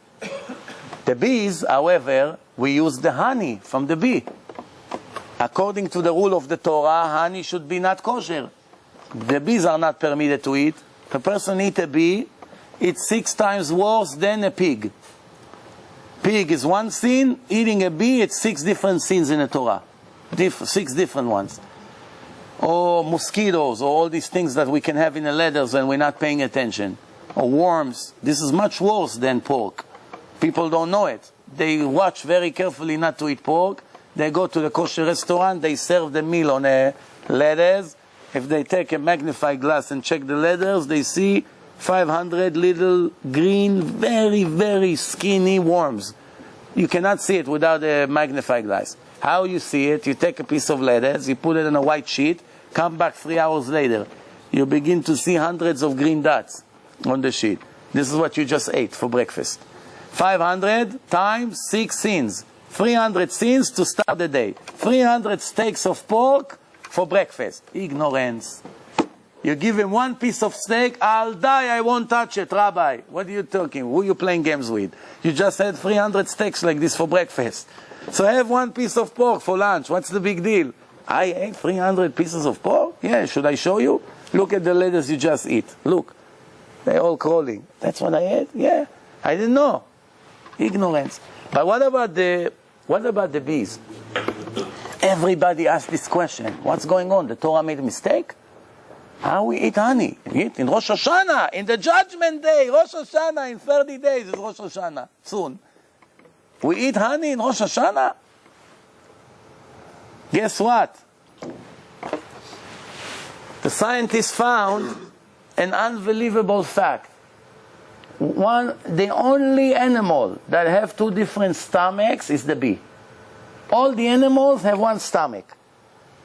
The bees, however, we use the honey from the bee. According to the rule of the Torah, honey should be not kosher. The bees are not permitted to eat. If a person eats a bee, it's 6 times worse than a pig. Pig is 1 sin, eating a bee, it's 6 different sins in the Torah. 6 different ones. Or mosquitoes, or all these things that we can have in the leathers when we're not paying attention. Or worms. This is much worse than pork. People don't know it. They watch very carefully not to eat pork. They go to the kosher restaurant, they serve the meal on leathers. If they take a magnifying glass and check the leathers, they see 500 little green, very, very skinny worms. You cannot see it without a magnifying glass. How you see it? You take a piece of leathers, you put it on a white sheet, come back 3 hours later. You begin to see hundreds of green dots on the sheet. This is what you just ate for breakfast. 500 times 6 sins. 300 sins to start the day. 300 steaks of pork for breakfast. Ignorance. You give him one piece of steak, I'll die, I won't touch it, Rabbi. What are you talking? Who are you playing games with? You just had 300 steaks like this for breakfast. So have one piece of pork for lunch. What's the big deal? I ate 300 pieces of pork? Yeah, should I show you? Look at the lettuce you just eat. Look. They're all crawling. That's what I ate? Yeah. I didn't know. Ignorance. But what about the bees? Everybody asks this question. What's going on? The Torah made a mistake? How we eat honey? We eat in Rosh Hashanah, in the Judgment Day. Rosh Hashanah, in 30 days is Rosh Hashanah. Soon. We eat honey in Rosh Hashanah? Guess what? The scientists found an unbelievable fact. The only animal that have two different stomachs is the bee. All the animals have one stomach.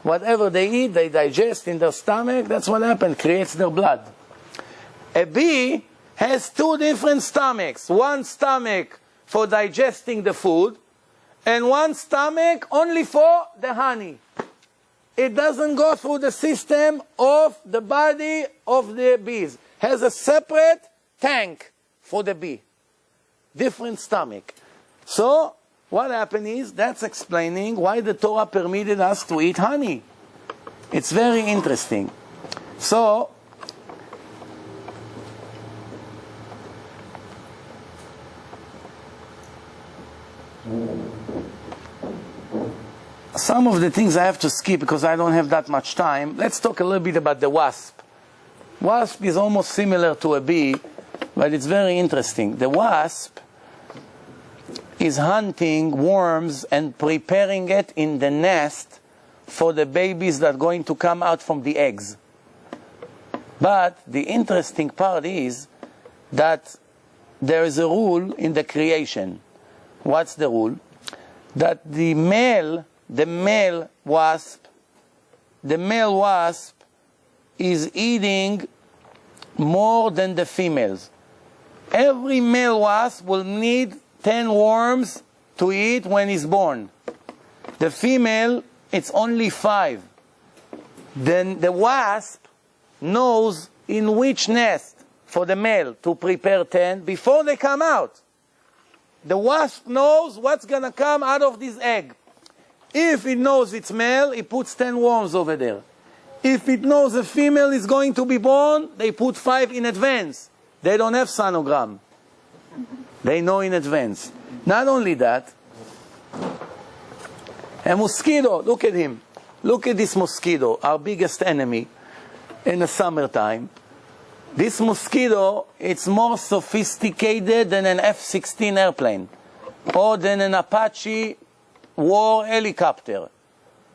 Whatever they eat, they digest in their stomach. That's what happens, creates their blood. A bee has two different stomachs. One stomach for digesting the food, and one stomach only for the honey. It doesn't go through the system of the body of the bees. Has a separate tank for the bee. Different stomach. So, what happened is, that's explaining why the Torah permitted us to eat honey. It's very interesting. So, some of the things I have to skip because I don't have that much time. Let's talk a little bit about the wasp. Wasp is almost similar to a bee, but it's very interesting. The wasp is hunting worms and preparing it in the nest for the babies that are going to come out from the eggs. But the interesting part is that there is a rule in the creation. What's the rule? That the male wasp is eating more than the females. Every male wasp will need 10 worms to eat when he's born. The female, it's only 5. Then the wasp knows in which nest for the male to prepare 10 before they come out. The wasp knows what's going to come out of this egg. If it knows it's male, it puts 10 worms over there. If it knows a female is going to be born, they put 5 in advance. They don't have sonogram. They know in advance. Not only that, a mosquito, look at him. Look at this mosquito, our biggest enemy in the summertime. This mosquito, it's more sophisticated than an F-16 airplane or than an Apache war helicopter.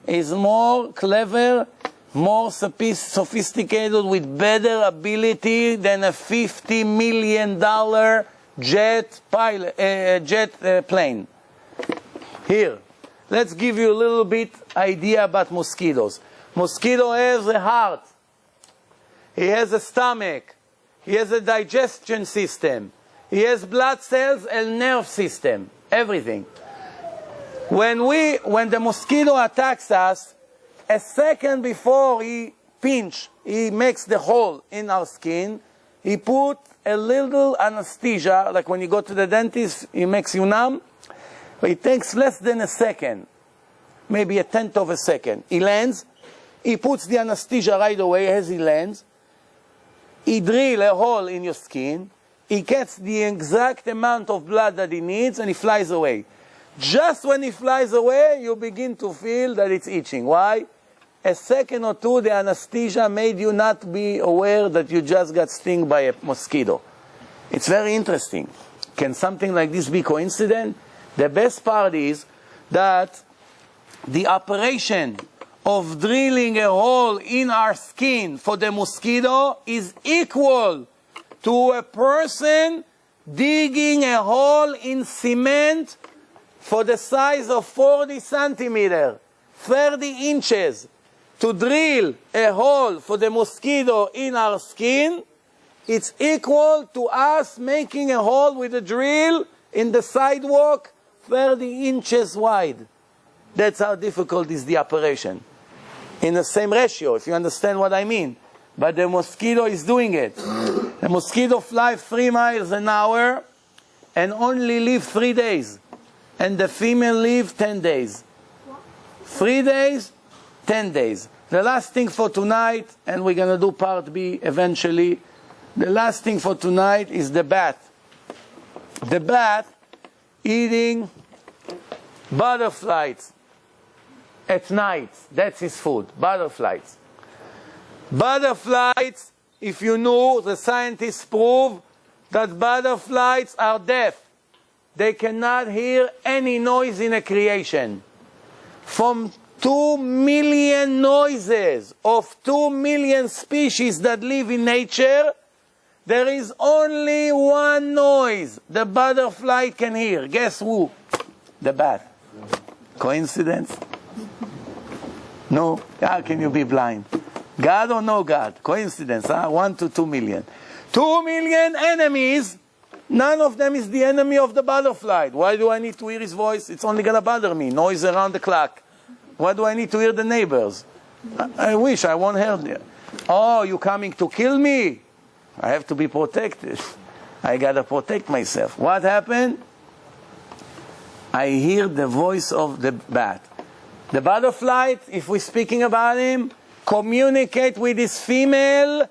It's more clever, more sophisticated, with better ability than a $50 million jet plane. Here, let's give you a little bit idea about mosquitoes. Mosquito has a heart. He has a stomach. He has a digestion system. He has blood cells and nerve system. Everything. When the mosquito attacks us, a second before he makes the hole in our skin, he put a little anesthesia, like when you go to the dentist, he makes you numb. But it takes less than a second, maybe a tenth of a second. He lands, he puts the anesthesia right away as he lands. He drills a hole in your skin. He gets the exact amount of blood that he needs, and he flies away. Just when he flies away, you begin to feel that it's itching. Why? A second or two, the anesthesia made you not be aware that you just got stung by a mosquito. It's very interesting. Can something like this be coincident? The best part is that the operation of drilling a hole in our skin for the mosquito is equal to a person digging a hole in cement for the size of 40 centimeters, 30 inches. To drill a hole for the mosquito in our skin, it's equal to us making a hole with a drill in the sidewalk 30 inches wide. That's how difficult is the operation. In the same ratio, if you understand what I mean. but the mosquito is doing it. The mosquito flies 3 miles an hour and only live 3 days. And the female live 10 days. 3 days, 10 days. The last thing for tonight, and we're going to do part B eventually, the last thing for tonight is the bat. The bat eating butterflies at night. That's his food, butterflies. Butterflies, if you knew, the scientists prove that butterflies are deaf. They cannot hear any noise in a creation. From 2 million noises of 2 million species that live in nature, there is only one noise the butterfly can hear. Guess who? The bat. Coincidence? No? How can you be blind? God or no God? Coincidence, huh? 1 to 2 million. 2 million enemies. None of them is the enemy of the butterfly. Why do I need to hear his voice? It's only going to bother me. Noise around the clock. Why do I need to hear the neighbors? I wish I won't hear them. Oh, you coming to kill me? I have to be protected. I got to protect myself. What happened? I hear the voice of the bat. The butterfly, if we're speaking about him, communicate with his female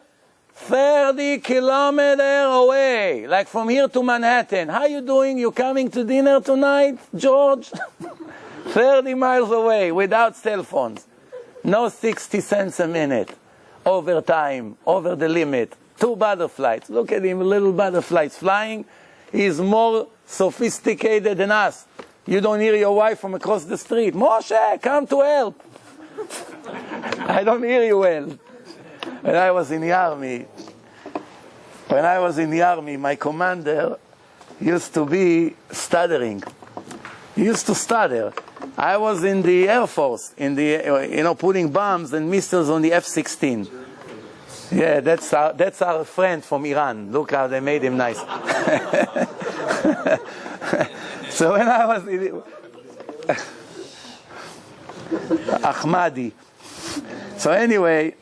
30 kilometers away, like from here to Manhattan. How you doing? You coming to dinner tonight, George? 30 miles away, without cell phones. No 60 cents a minute. Overtime, over the limit. 2 butterflies. Look at him, little butterflies flying. He's more sophisticated than us. You don't hear your wife from across the street. Moshe, come to help. I don't hear you well. When I was in the army, my commander used to be stuttering. He used to stutter. I was in the Air Force, putting bombs and missiles on the F-16. Yeah, that's our friend from Iran. Look how they made him nice. So when I was in Ahmadi. So anyway,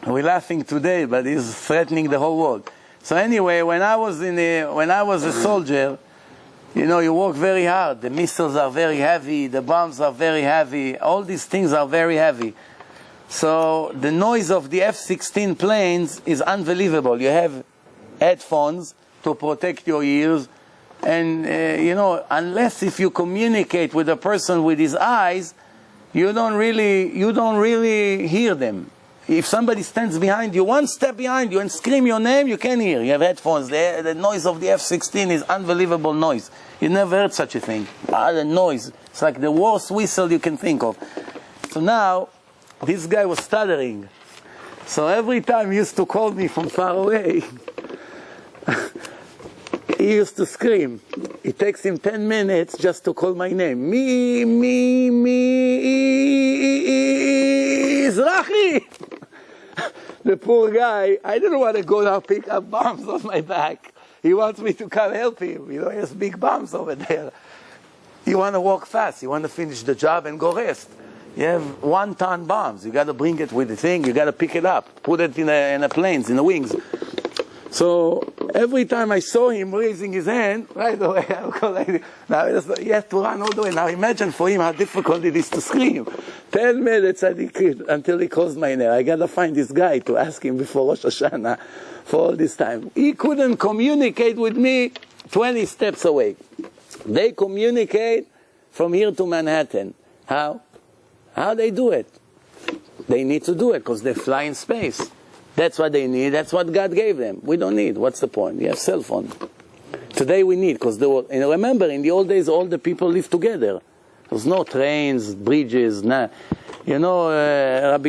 we're laughing today, but he's threatening the whole world. So anyway, when I was a soldier, you work very hard. The missiles are very heavy, the bombs are very heavy, all these things are very heavy. So the noise of the F-16 planes is unbelievable. You have headphones to protect your ears, and unless if you communicate with a person with his eyes, you don't really hear them. If somebody stands behind you, one step behind you, and scream your name, you can hear. You have headphones. The noise of the F-16 is unbelievable noise. You never heard such a thing. The noise. It's like the worst whistle you can think of. So now, this guy was stuttering. So every time he used to call me from far away, he used to scream. It takes him 10 minutes just to call my name. Mizrachi! The poor guy, I didn't want to go now pick up bombs on my back. He wants me to come help him. He has big bombs over there. You want to walk fast. You want to finish the job and go rest. You have 1-ton bombs. You got to bring it with the thing. You got to pick it up. Put it in the planes, in the wings. So every time I saw him raising his hand, right away, I would go like this. Now he has to run all the way. Now imagine for him how difficult it is to scream. 10 minutes until he calls my name. I got to find this guy to ask him before Rosh Hashanah for all this time. He couldn't communicate with me 20 steps away. They communicate from here to Manhattan. How? How they do it? They need to do it because they fly in space. That's what they need. That's what God gave them. We don't need. What's the point? You have cell phone. Today we need, because remember, in the old days, all the people lived together. There was no trains, bridges. Rabbi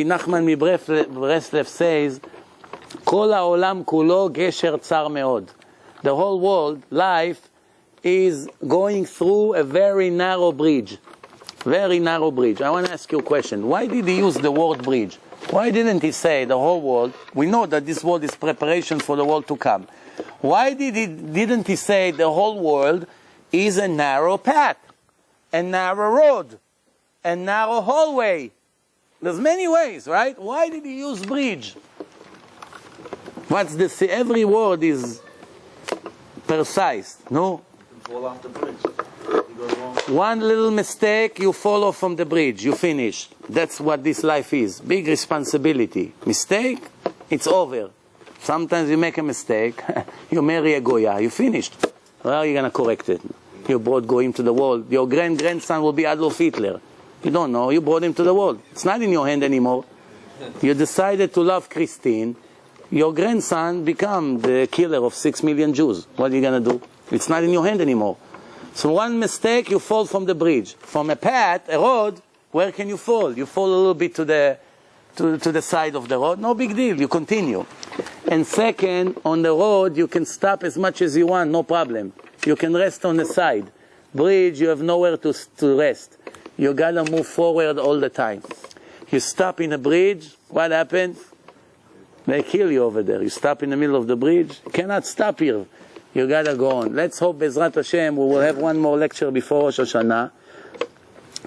Nachman Breslev says, "Kol ha'olam kulo gesher tzar meod." The whole world, life, is going through a very narrow bridge. Very narrow bridge. I want to ask you a question. Why did he use the word bridge? Why didn't he say the whole world? We know that this world is preparation for the world to come. Why didn't he say the whole world is a narrow path, a narrow road, a narrow hallway? There's many ways, right? Why did he use bridge? Every word is precise, no? You fall off the bridge. You go wrong. One little mistake, you fall off from the bridge, you finish. That's what this life is. Big responsibility. Mistake, it's over. Sometimes you make a mistake, you marry a Goya, you finished. How are you going to correct it? You brought Goyim to the world. Your grandson will be Adolf Hitler. You don't know, you brought him to the world. It's not in your hand anymore. You decided to love Christine. Your grandson become the killer of 6 million Jews. What are you going to do? It's not in your hand anymore. So one mistake, you fall from the bridge. From a path, a road, where can you fall? You fall a little bit to the side of the road. No big deal, you continue. And second, on the road, you can stop as much as you want, no problem. You can rest on the side. Bridge, you have nowhere to rest. You got to move forward all the time. You stop in a bridge, what happens? They kill you over there. You stop in the middle of the bridge, you cannot stop here. You got to go on. Let's hope, Bezrat Hashem, we will have one more lecture before Rosh Hashanah.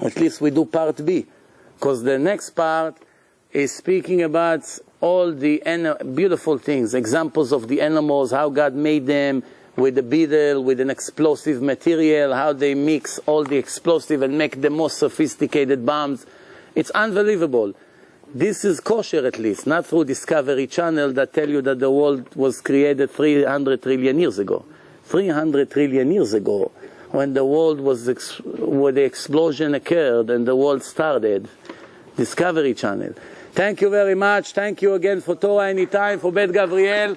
At least we do part B. Because the next part is speaking about all the beautiful things, examples of the animals, how God made them with the beetle, with an explosive material, how they mix all the explosive and make the most sophisticated bombs. It's unbelievable. This is kosher at least, not through Discovery Channel that tell you that the world was created 300 trillion years ago. 300 trillion years ago, when the world was, where the explosion occurred and the world started. Discovery Channel. Thank you very much. Thank you again for Torah Anytime, for Bet Gabriel.